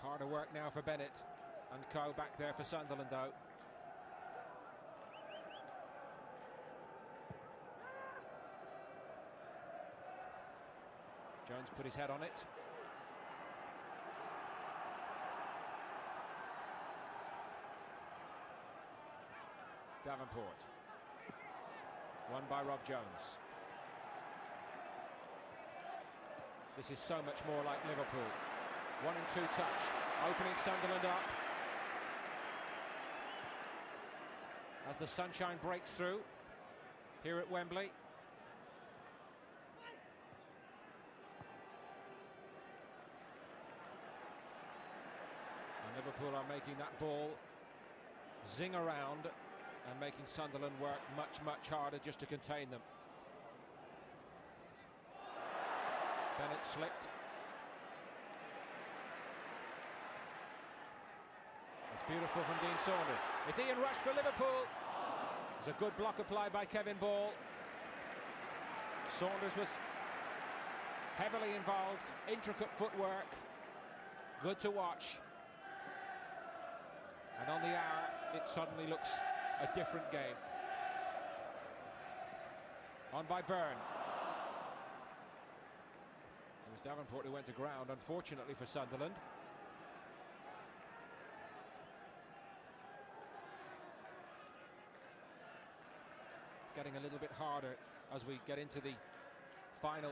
Harder work now for Bennett and Co back there for Sunderland, though. Jones put his head on it. Davenport. Won by Rob Jones. This is so much more like Liverpool. 1 and 2 touch, opening Sunderland up. As the sunshine breaks through here at Wembley. And Liverpool are making that ball zing around and making Sunderland work much, much harder just to contain them. Bennett slipped. It's beautiful from Dean Saunders. It's Ian Rush for Liverpool. There's a good block applied by Kevin Ball. Saunders was heavily involved, intricate footwork, good to watch. And on the hour, it suddenly looks a different game. On by Byrne. It was Davenport who went to ground, unfortunately for Sunderland. It's getting a little bit harder as we get into the final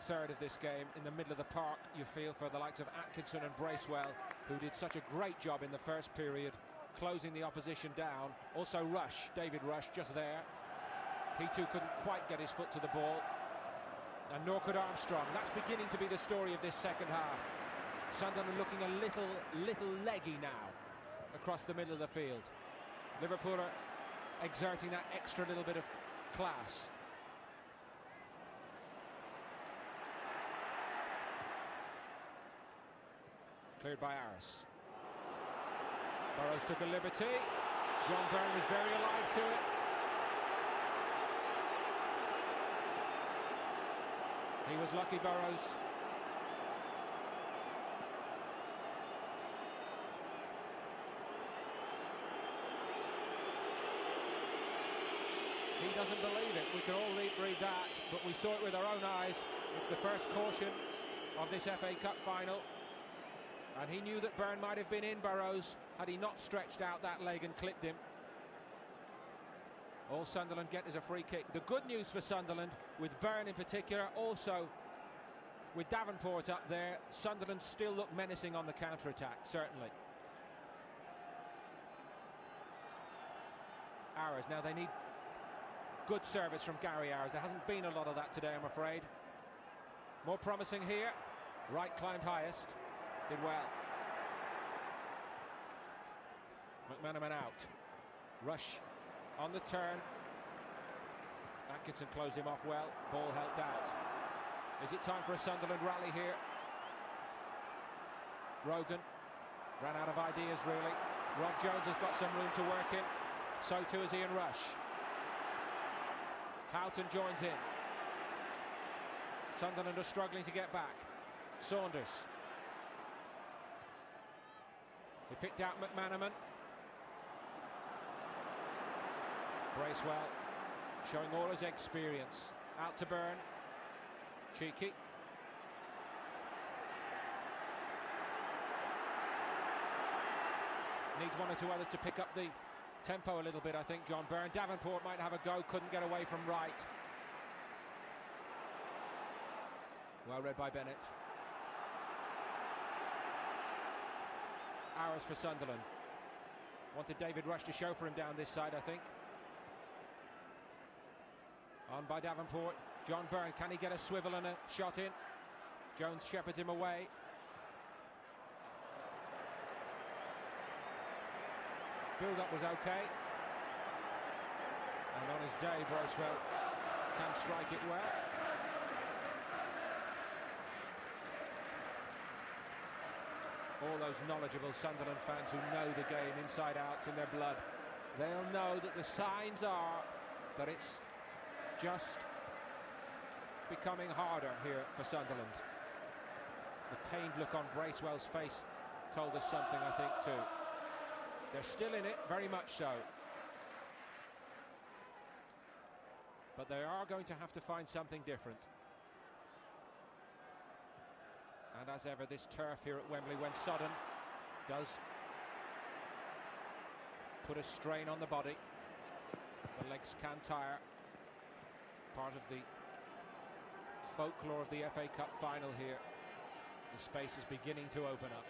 third of this game. In the middle of the park, you feel for the likes of Atkinson and Bracewell, who did such a great job in the first period, closing the opposition down. Also Rush, David Rush, just there. He too couldn't quite get his foot to the ball. And nor could Armstrong. That's beginning to be the story of this second half. Sunderland looking a little leggy now across the middle of the field. Liverpool are exerting that extra little bit of class. Cleared by Aris. Burrows took a liberty. John Byrne was very alive to it. He was lucky, Burrows. He doesn't believe it. We can all read that, but we saw it with our own eyes. It's the first caution of this FA Cup final. And he knew that Byrne might have been in, Burrows, had he not stretched out that leg and clipped him. All Sunderland get is a free kick. The good news for Sunderland, with Byrne in particular, also with Davenport up there, Sunderland still look menacing on the counter-attack, certainly. Ayres, now they need good service from Gary Ayres. There hasn't been a lot of that today, I'm afraid. More promising here. Wright climbed highest. Did well. McManaman out. Rush on the turn. Atkinson closed him off well. Ball helped out. Is it time for a Sunderland rally here? Rogan ran out of ideas, really. Rob Jones has got some room to work in. So too has Ian Rush. Houghton joins in. Sunderland are struggling to get back. Saunders. He picked out McManaman. Bracewell showing all his experience. Out to Byrne. Cheeky. Needs one or two others to pick up the tempo a little bit, I think, John Byrne. Davenport might have a go, couldn't get away from Wright. Well read by Bennett. Hours for Sunderland. Wanted David Rush to chauffeur him down this side, I think. On by Davenport. John Byrne, can he get a swivel and a shot in? Jones shepherds him away. Build-up was okay. And on his day, Bracewell can strike it well. All those knowledgeable Sunderland fans who know the game inside out, it's in their blood. They'll know that the signs are that it's just becoming harder here for Sunderland. The pained look on Bracewell's face told us something, I think, too. They're still in it, very much so. But they are going to have to find something different. And as ever, this turf here at Wembley, when sodden, does put a strain on the body. The legs can tire. Part of the folklore of the FA Cup final here. The space is beginning to open up.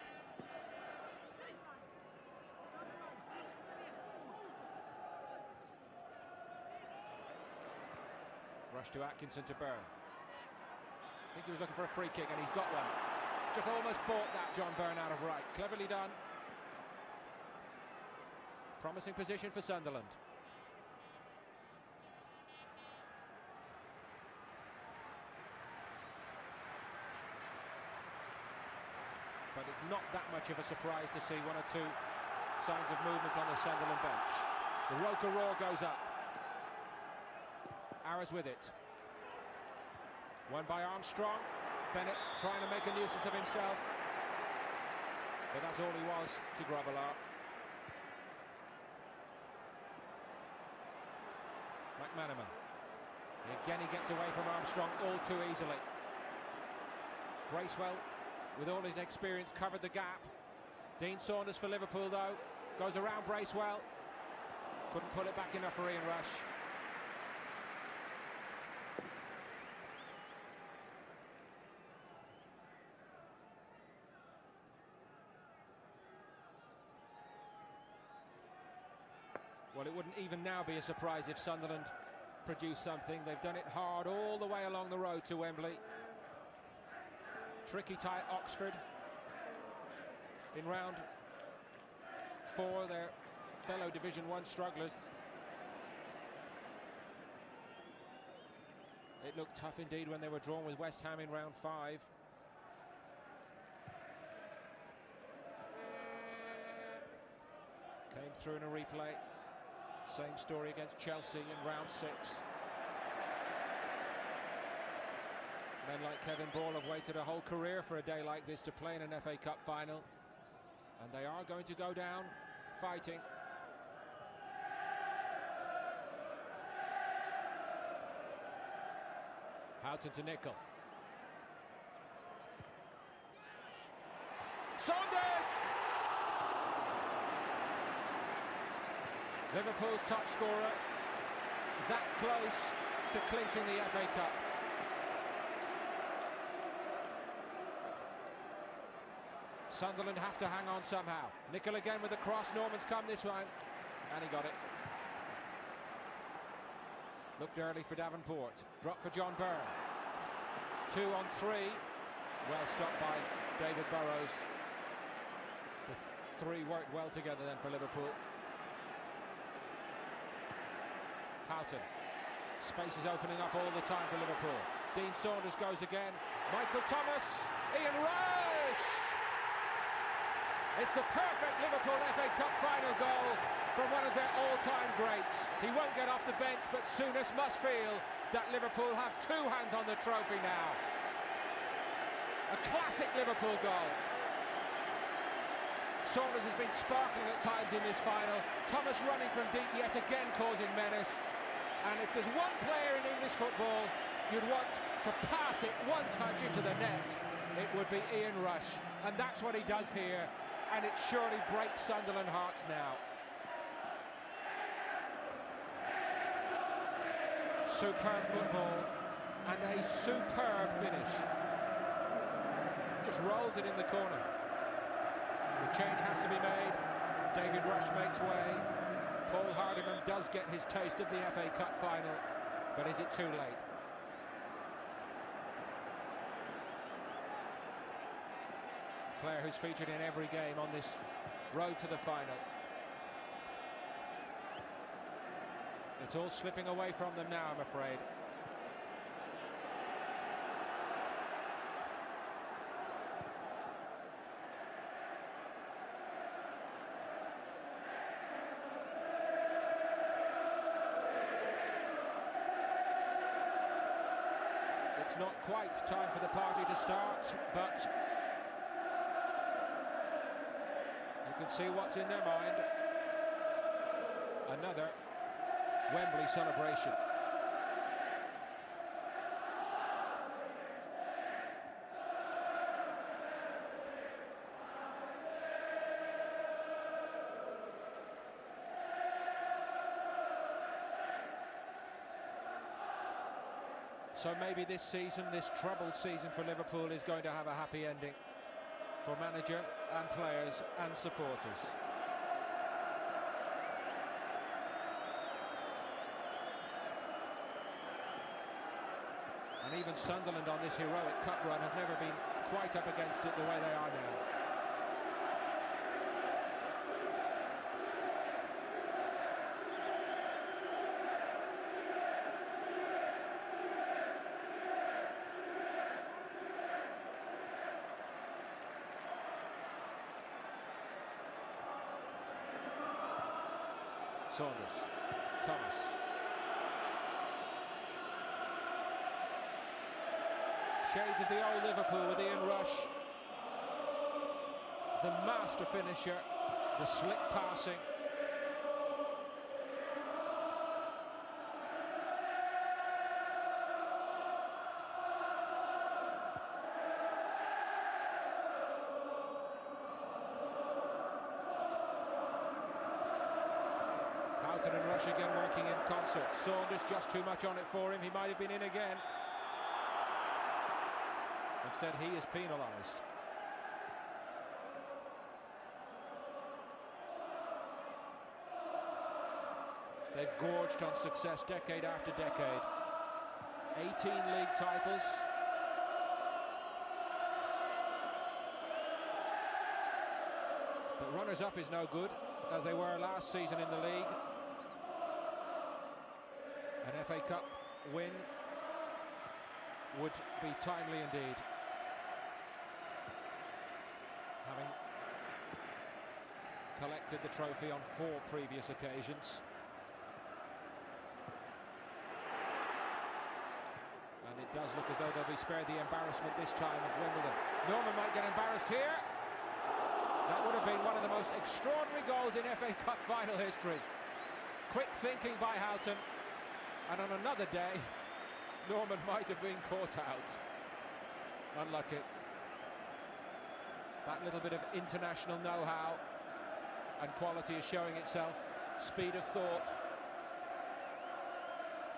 Rush to Atkinson to Byrne. I think he was looking for a free kick and he's got one. Just almost bought that, John Byrne, out of right. Cleverly done. Promising position for Sunderland. But it's not that much of a surprise to see one or two signs of movement on the Sunderland bench. The Roker roar goes up. Arras with it. Won by Armstrong. Bennett trying to make a nuisance of himself. But that's all he was to Grobbelaar. McManaman. Again he gets away from Armstrong all too easily. Bracewell, with all his experience, covered the gap. Dean Saunders for Liverpool, though, goes around Bracewell. Couldn't pull it back enough for Ian Rush. Well, it wouldn't even now be a surprise if Sunderland produced something. They've done it hard all the way along the road to Wembley. Tricky tie at Oxford. In round 4, their fellow Division 1 strugglers. It looked tough indeed when they were drawn with West Ham in round 5. Came through in a replay. Same story against Chelsea in round 6. Men like Kevin Ball have waited a whole career for a day like this to play in an FA Cup final. And they are going to go down fighting. Houghton to Nicol. Saunders! Liverpool's top scorer, that close to clinching the FA Cup. Sunderland have to hang on somehow. Nicol again with the cross. Norman's come this one, and he got it. Looked early for Davenport. Drop for John Byrne. 2 on 3. Well stopped by David Burrows. The 3 worked well together then for Liverpool. Houghton. Space is opening up all the time for Liverpool. Dean Saunders goes again. Michael Thomas. Ian Rush! It's the perfect Liverpool FA Cup final goal from one of their all-time greats. He won't get off the bench, but Souness must feel that Liverpool have 2 hands on the trophy now. A classic Liverpool goal. Saunders has been sparkling at times in this final. Thomas running from deep, yet again causing menace. And if there's one player in English football you'd want to pass it one touch into the net, it would be Ian Rush. And that's what he does here. And it surely breaks Sunderland hearts now. Superb football and a superb finish. Just rolls it in the corner. The change has to be made. David Rush makes way. Paul Hardiman does get his taste of the FA Cup final. But is it too late? Player who's featured in every game on this road to the final. It's all slipping away from them now, I'm afraid. It's not quite time for the party to start, but you can see what's in their mind. Another Wembley celebration. So maybe this season, this troubled season for Liverpool, is going to have a happy ending for manager and players and supporters. And even Sunderland on this heroic cup run have never been quite up against it the way they are now. Saunders, Thomas. Shades of the old Liverpool with Ian Rush. The master finisher, the slick passing. And Rush again working in concert. Saunders just too much on it for him. He might have been in again. Instead, he is penalised. They've gorged on success decade after decade. 18 league titles. But runners-up is no good, as they were last season in the league. An FA Cup win would be timely indeed, having collected the trophy on 4 previous occasions. And it does look as though they'll be spared the embarrassment this time at Wimbledon. Norman might get embarrassed here. That would have been one of the most extraordinary goals in FA Cup final history. Quick thinking by Houghton. And on another day, Norman might have been caught out. Unlucky. That little bit of international know-how and quality is showing itself. Speed of thought.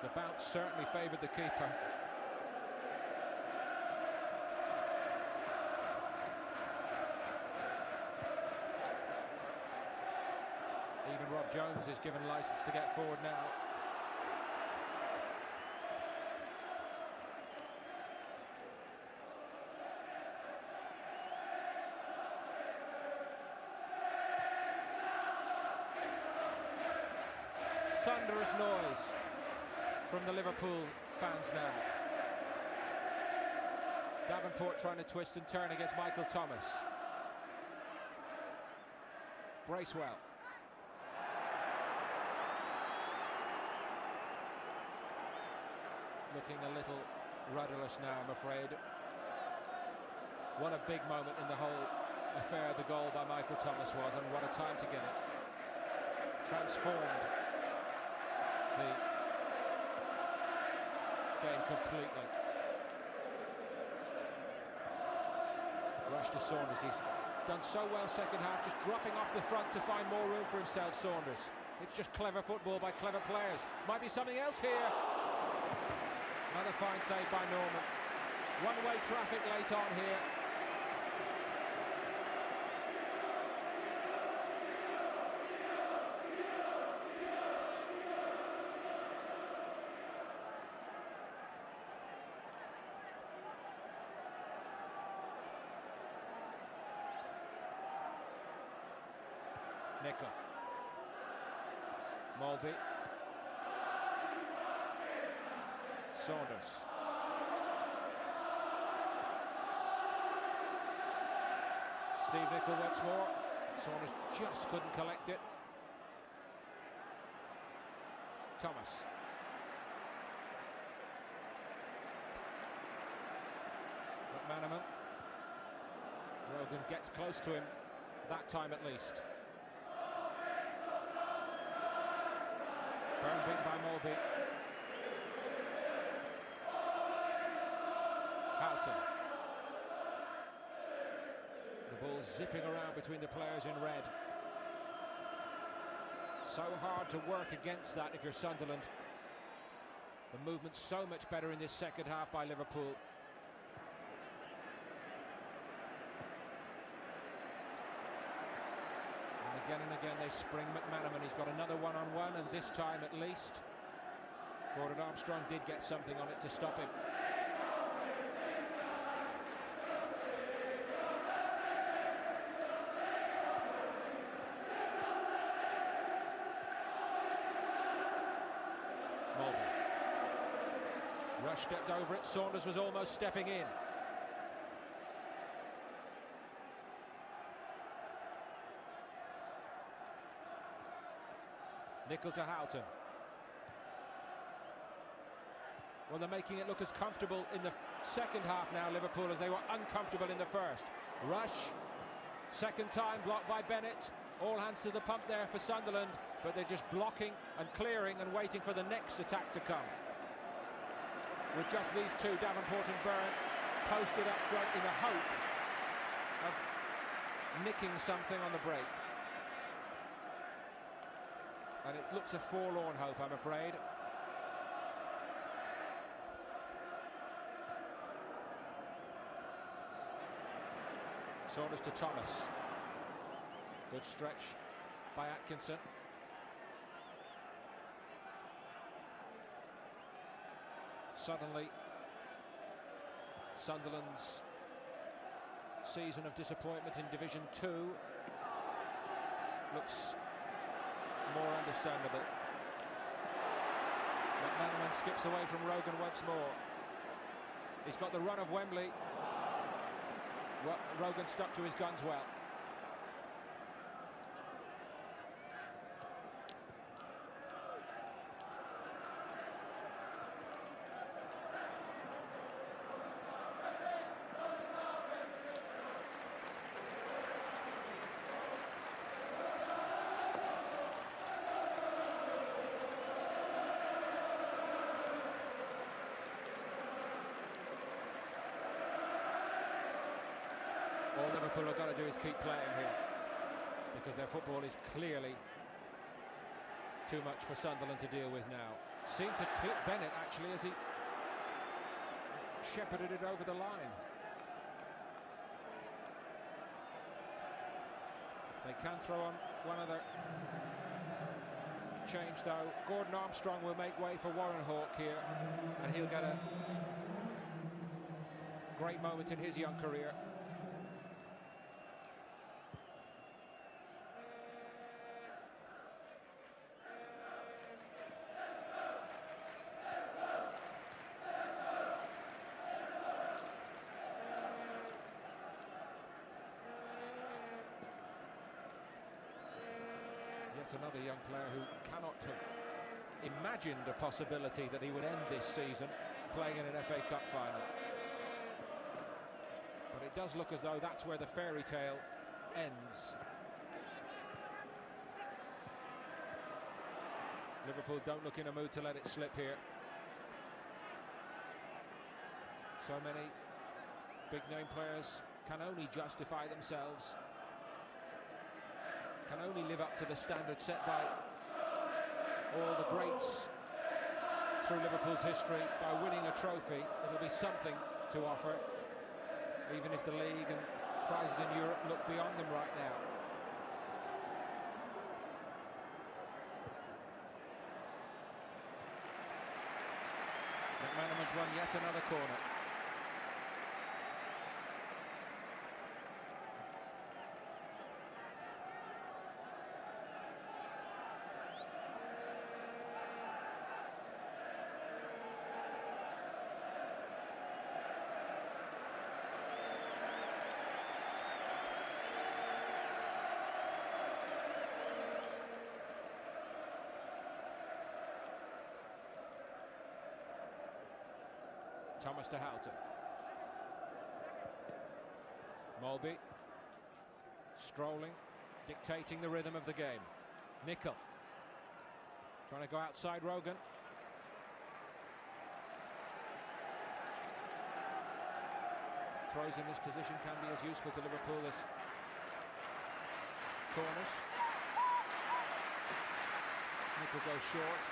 The bounce certainly favoured the keeper. Even Rob Jones is given licence to get forward now. Thunderous noise from the Liverpool fans now. Davenport trying to twist and turn against Michael Thomas. Bracewell. Looking a little rudderless now, I'm afraid. What a big moment in the whole affair the goal by Michael Thomas was, and what a time to get it. Transformed the game completely. Rush to Saunders. He's done so well second half, just dropping off the front to find more room for himself, Saunders. It's just clever football by clever players. Might be something else here. Another fine save by Norman. One-way traffic late on here. Nickel. Mulby. Saunders. Steve Nickel once more. Saunders just couldn't collect it. Thomas. McManaman. Rogan gets close to him, that time at least. Burned big by Mulby. Houghton. The ball zipping around between the players in red. So hard to work against that if you're Sunderland. The movement's so much better in this second half by Liverpool. And again they spring McManaman. He's got another one-on-one, and this time at least Gordon Armstrong did get something on it to stop him. Mulby. Rush stepped over it. Saunders was almost stepping in. Nickel to Houghton. Well, they're making it look as comfortable in the second half now, Liverpool, as they were uncomfortable in the first. Rush, second time blocked by Bennett. All hands to the pump there for Sunderland, but they're just blocking and clearing and waiting for the next attack to come. With just these two, Davenport and Byrne, posted up front in the hope of nicking something on the break. And it looks a forlorn hope, I'm afraid. Saunders to Thomas. Good stretch by Atkinson. Suddenly, Sunderland's season of disappointment in Division 2 looks more understandable. McManaman skips away from Rogan once more. He's got the run of Wembley. Rogan stuck to his guns well. All Liverpool have got to do is keep playing here, because their football is clearly too much for Sunderland to deal with now. Seemed to clip Bennett actually as he shepherded it over the line. They can throw on one other change though. Gordon Armstrong will make way for Warren Hawke here, and he'll get a great moment in his young career. Yet another young player who cannot have imagined a possibility that he would end this season playing in an FA Cup final. But it does look as though that's where the fairy tale ends. Liverpool don't look in a mood to let it slip here. So many big-name players can only justify themselves, can only live up to the standard set by all the greats through Liverpool's history. By winning a trophy, it'll be something to offer, even if the league and prizes in Europe look beyond them right now. McManaman's won yet another corner. Thomas to Houghton. Mulby. Strolling, dictating the rhythm of the game. Nicol. Trying to go outside Rogan. Throws in this position can be as useful to Liverpool as corners. Nicol goes short.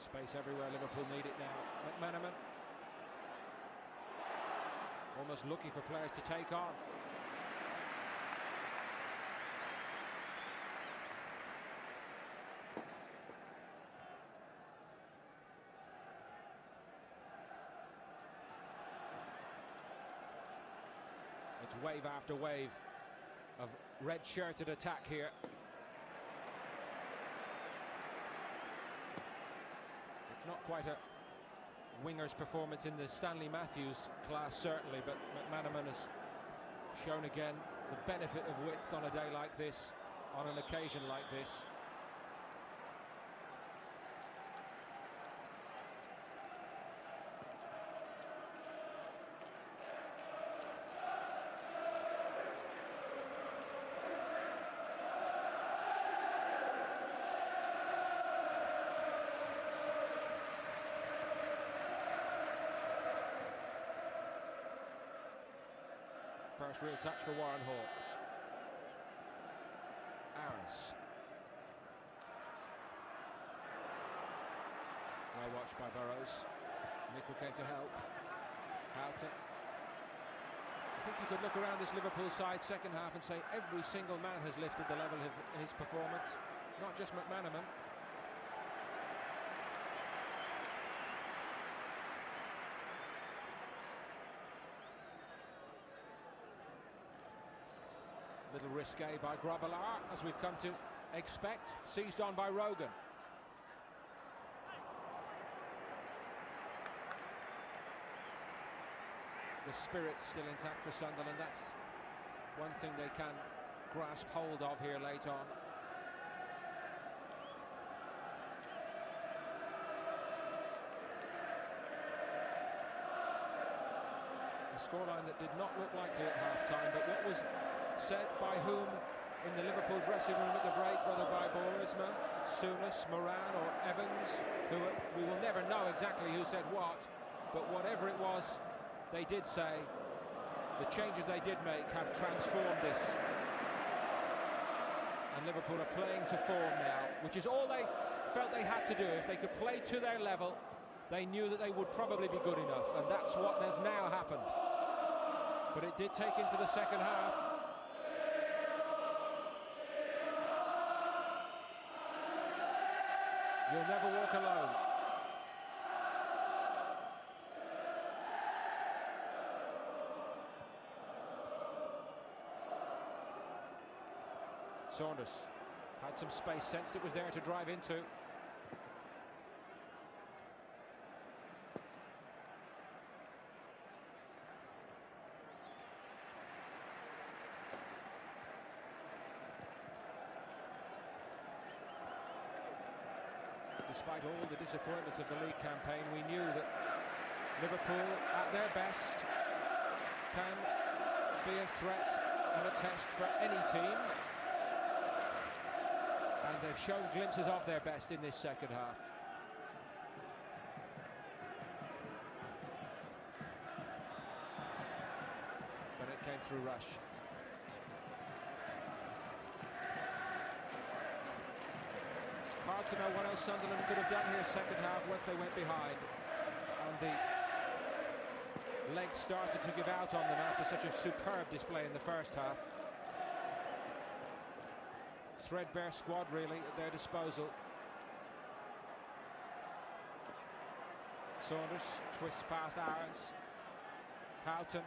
Space everywhere, Liverpool need it now. McManaman. Almost looking for players to take on. It's wave after wave of red-shirted attack here. It's not quite a winger's performance in the Stanley Matthews class, certainly, but McManaman has shown again the benefit of width on a day like this, on an occasion like this. First real touch for Warren Hawke. Aris. Well watched by Burrows. Nicol came to help. Houghton. I think you could look around this Liverpool side second half and say every single man has lifted the level of his performance, not just McManaman. Little risque by Grobbelaar, as we've come to expect. Seized on by Rogan. The spirit's still intact for Sunderland. That's one thing they can grasp hold of here late on. A scoreline that did not look likely at half-time, but what was said by whom in the Liverpool dressing room at the break, whether by Borisma, Souness, Moran or Evans, who we will never know exactly who said what, but whatever it was, they did say the changes they did make have transformed this. And Liverpool are playing to form now, which is all they felt they had to do. If they could play to their level, they knew that they would probably be good enough, and that's what has now happened. But it did take into the second half. You'll never walk alone. Saunders had some space, sensed it was there to drive into. Despite all the disappointments of the league campaign, we knew that Liverpool, at their best, can be a threat and a test for any team. And they've shown glimpses of their best in this second half. But it came through Rush. Hard to know what else Sunderland could have done here second half once they went behind. And the legs started to give out on them after such a superb display in the first half. Threadbare squad really at their disposal. Saunders twists past Aris. Houghton.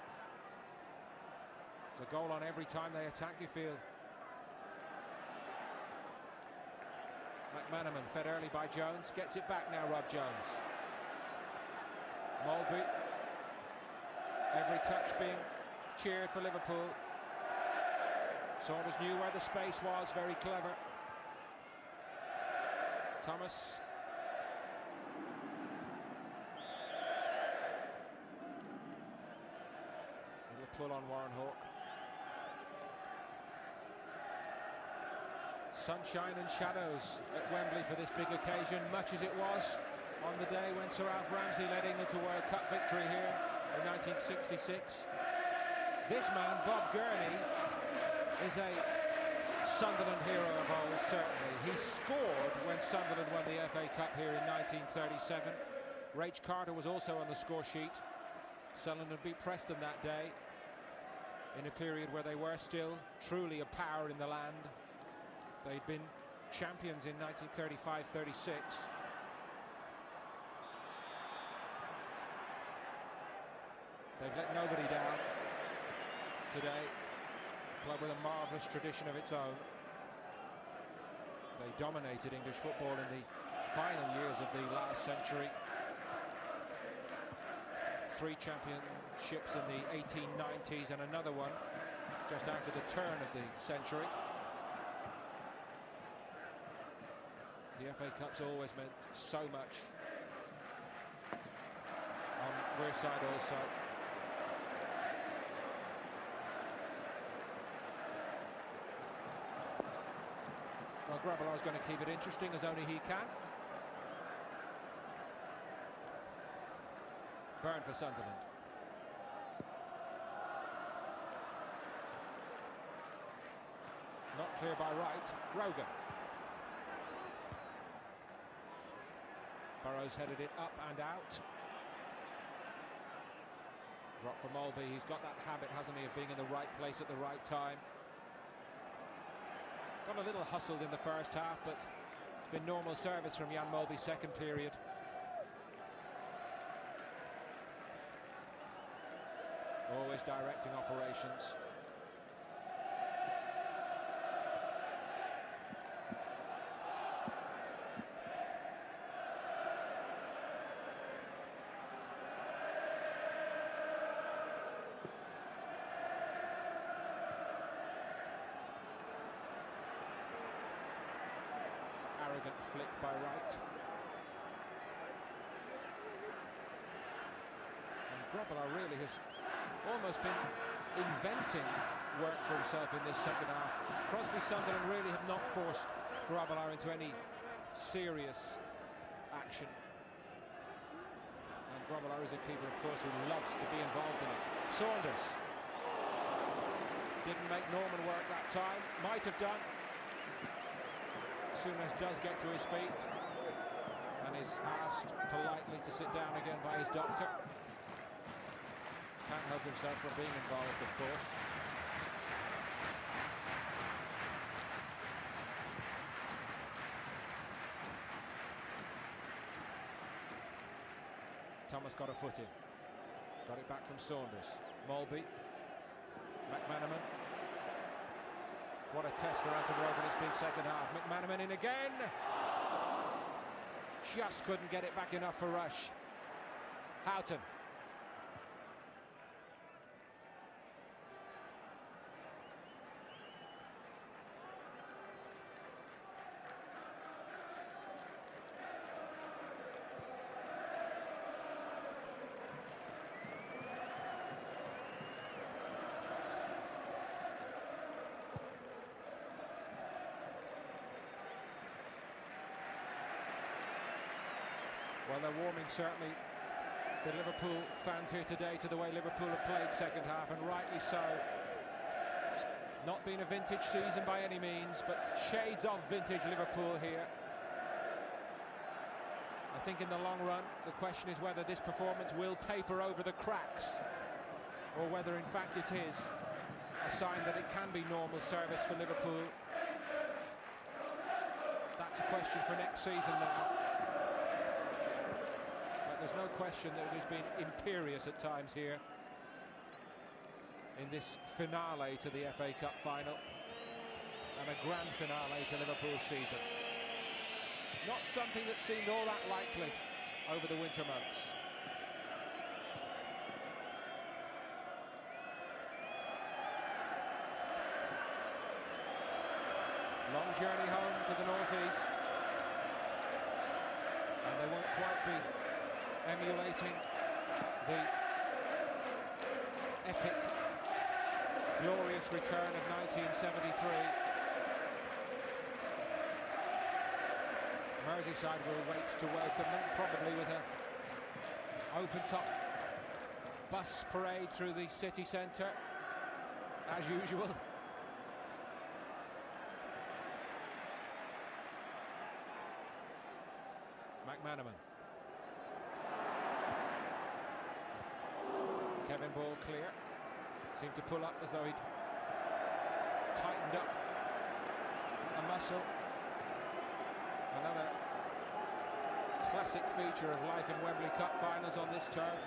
There's a goal on every time they attack, you feel. McManaman fed early by Jones, gets it back now, Rob Jones. Mulby. Every touch being cheered for Liverpool. Saunders knew where the space was, very clever. Thomas. Little pull on Warren Hawke. Sunshine and shadows at Wembley for this big occasion, much as it was on the day when Sir Alf Ramsey led England to World Cup victory here in 1966. This man, Bob Gurney, is a Sunderland hero of old, certainly. He scored when Sunderland won the FA Cup here in 1937. Rach Carter was also on the score sheet. Sunderland beat Preston that day in a period where they were still truly a power in the land. They'd been champions in 1935-36. They've let nobody down today. A club with a marvellous tradition of its own. They dominated English football in the final years of the last century. 3 championships in the 1890s and another one just after the turn of the century. The FA Cup's always meant so much. On Wearside also. Well, Grobbelaar's going to keep it interesting as only he can. Byrne for Sunderland. Not clear by right. Rogan. Burrows headed it up and out. Drop for Mulby. He's got that habit, hasn't he, of being in the right place at the right time. Got a little hustled in the first half, but it's been normal service from Jan Mulby second period. Always directing operations. Arrogant flick by right. And Grobbelaar really has almost been inventing work for himself in this second half. Crosby Sunderland really have not forced Grobbelaar into any serious action. And Grobbelaar is a keeper, of course, who loves to be involved in it. Saunders didn't make Norman work that time. Might have done. Souness does get to his feet and is asked politely to sit down again by his doctor. Can't help himself from being involved, of course. Thomas got a foot in. Got it back from Saunders. Mulby. McManaman. What a test for Anton Rogan it's been second half. McManaman in again. Just couldn't get it back enough for Rush. Houghton. Well, they're warming, certainly, the Liverpool fans here today to the way Liverpool have played second half, and rightly so. It's not been a vintage season by any means, but shades of vintage Liverpool here. I think in the long run, the question is whether this performance will paper over the cracks, or whether in fact it is a sign that it can be normal service for Liverpool. That's a question for next season now. There's no question that it has been imperious at times here in this finale to the FA Cup final and a grand finale to Liverpool's season. Not something that seemed all that likely over the winter months. Long journey home to the northeast, and they won't quite be emulating the epic, glorious return of 1973. Merseyside will wait to welcome them, probably with an open-top bus parade through the city centre, as usual. McManaman. Kevin Ball clear. Seemed to pull up as though he'd tightened up a muscle. Another classic feature of life in Wembley Cup finals on this turf.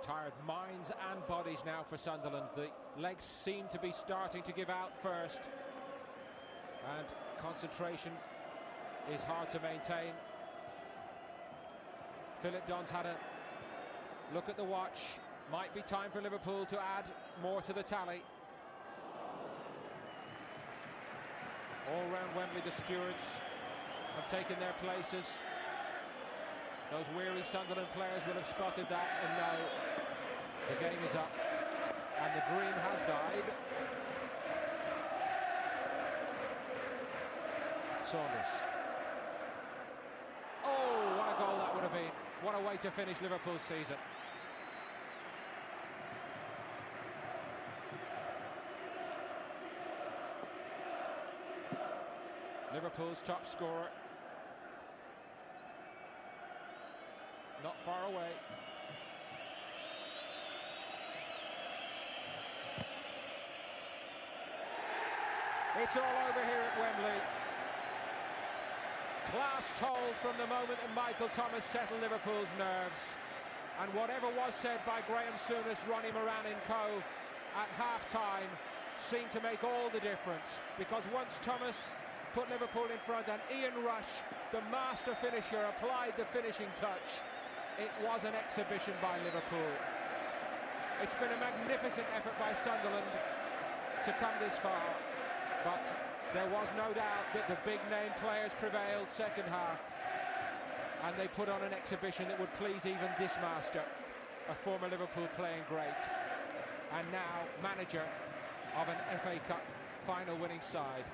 Tired minds and bodies now for Sunderland. The legs seem to be starting to give out first, and concentration is hard to maintain. Philip Don's had a look at the watch. Might be time for Liverpool to add more to the tally. All round Wembley, the stewards have taken their places. Those weary Sunderland players will have spotted that and know the game is up and the dream has died. Saunders. Oh, what a goal that would have been. What a way to finish Liverpool's season. Liverpool's top scorer. Not far away. It's all over here at Wembley. Class told from the moment that Michael Thomas settled Liverpool's nerves. And whatever was said by Graham Souness, Ronnie Moran and co at half-time seemed to make all the difference. Because once Thomas put Liverpool in front and Ian Rush, the master finisher, applied the finishing touch, it was an exhibition by Liverpool. It's been a magnificent effort by Sunderland to come this far, but there was no doubt that the big-name players prevailed second half, and they put on an exhibition that would please even this master, a former Liverpool playing great, and now manager of an FA Cup final winning side.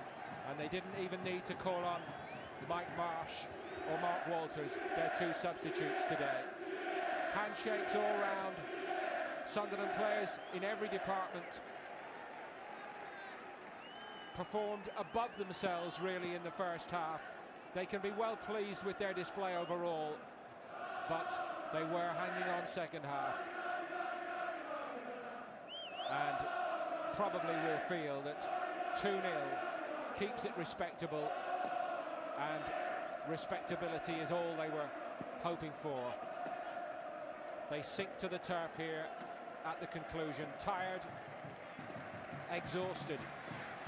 And they didn't even need to call on Mike Marsh or Mark Walters, their two substitutes today. Handshakes all round. Sunderland players in every department performed above themselves really in the first half. They can be well pleased with their display overall, but they were hanging on second half, and probably will feel that 2-0 keeps it respectable, and respectability is all they were hoping for. They sink to the turf here at the conclusion, tired, exhausted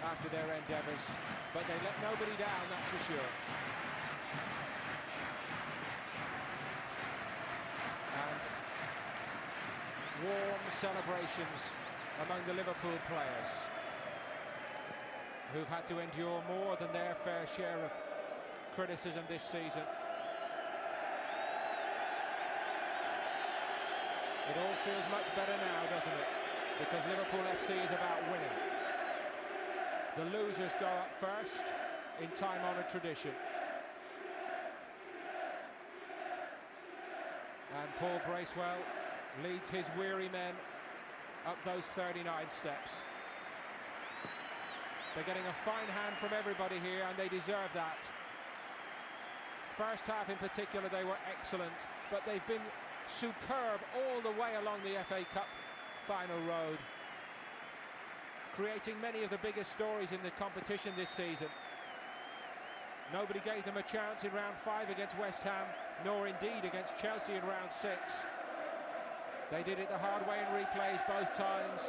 after their endeavours, but they let nobody down, that's for sure. And warm celebrations among the Liverpool players, who've had to endure more than their fair share of criticism this season. It all feels much better now, doesn't it? Because Liverpool FC is about winning. The losers go up first in time-honoured tradition. And Paul Bracewell leads his weary men up those 39 steps. They're getting a fine hand from everybody here, and they deserve that. First half in particular, they were excellent, but they've been superb all the way along the FA Cup final road, creating many of the biggest stories in the competition this season. Nobody gave them a chance in round 5 against West Ham, nor indeed against Chelsea in round 6. They did it the hard way in replays both times.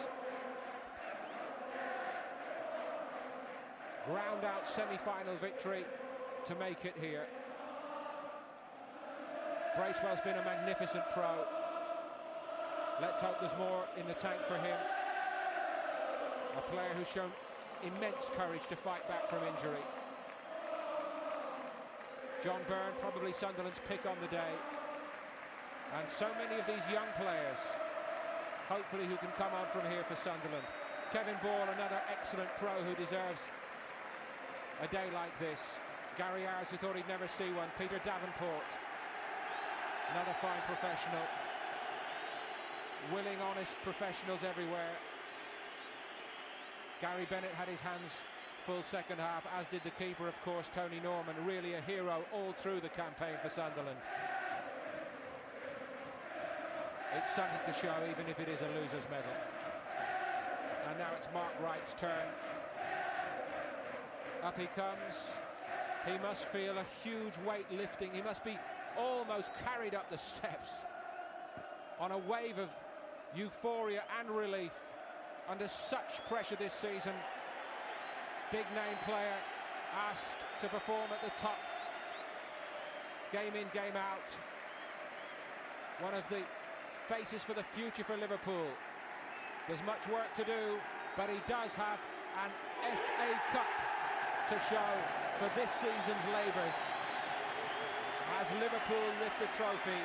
Ground out semi-final victory to make it here. Bracewell's been a magnificent pro. Let's hope there's more in the tank for him. A player who's shown immense courage to fight back from injury. John Byrne, probably Sunderland's pick on the day. And so many of these young players, hopefully, who can come on from here for Sunderland. Kevin Ball, another excellent pro who deserves a day like this. Gary Ayres, who thought he'd never see one. Peter Davenport, another fine professional. Willing, honest professionals everywhere. Gary Bennett had his hands full second half, as did the keeper, of course, Tony Norman. Really a hero all through the campaign for Sunderland. It's something to show, even if it is a loser's medal. And now it's Mark Wright's turn. Up he comes. He must feel a huge weight lifting. He must be almost carried up the steps on a wave of euphoria and relief under such pressure this season. Big name player asked to perform at the top, game in, game out. One of the faces for the future for Liverpool. There's much work to do, but he does have an FA Cup to show for this season's labours as Liverpool lift the trophy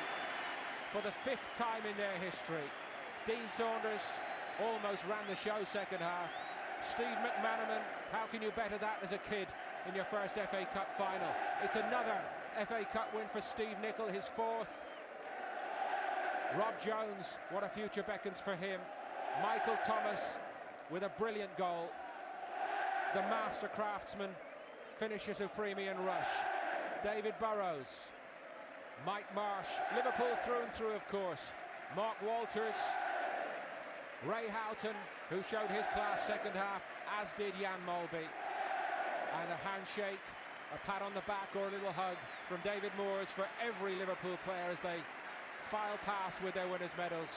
for the 5th time in their history. Dean Saunders almost ran the show second half. Steve McManaman, how can you better that as a kid in your first FA Cup final? It's another FA Cup win for Steve Nicol, his 4th. Rob Jones, what a future beckons for him. Michael Thomas with a brilliant goal. The master craftsman finishes of Premium Rush. David Burrows, Mike Marsh, Liverpool through and through, of course. Mark Walters, Ray Houghton, who showed his class second half, as did Jan Molby. And a handshake, a pat on the back or a little hug from David Moores for every Liverpool player as they file past with their winners' medals.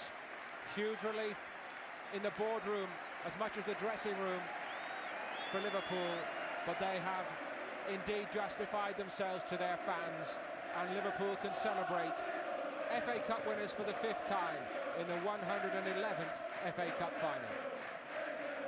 Huge relief in the boardroom as much as the dressing room for Liverpool, but they have indeed justified themselves to their fans, and Liverpool can celebrate FA Cup winners for the 5th time in the 111th FA Cup final.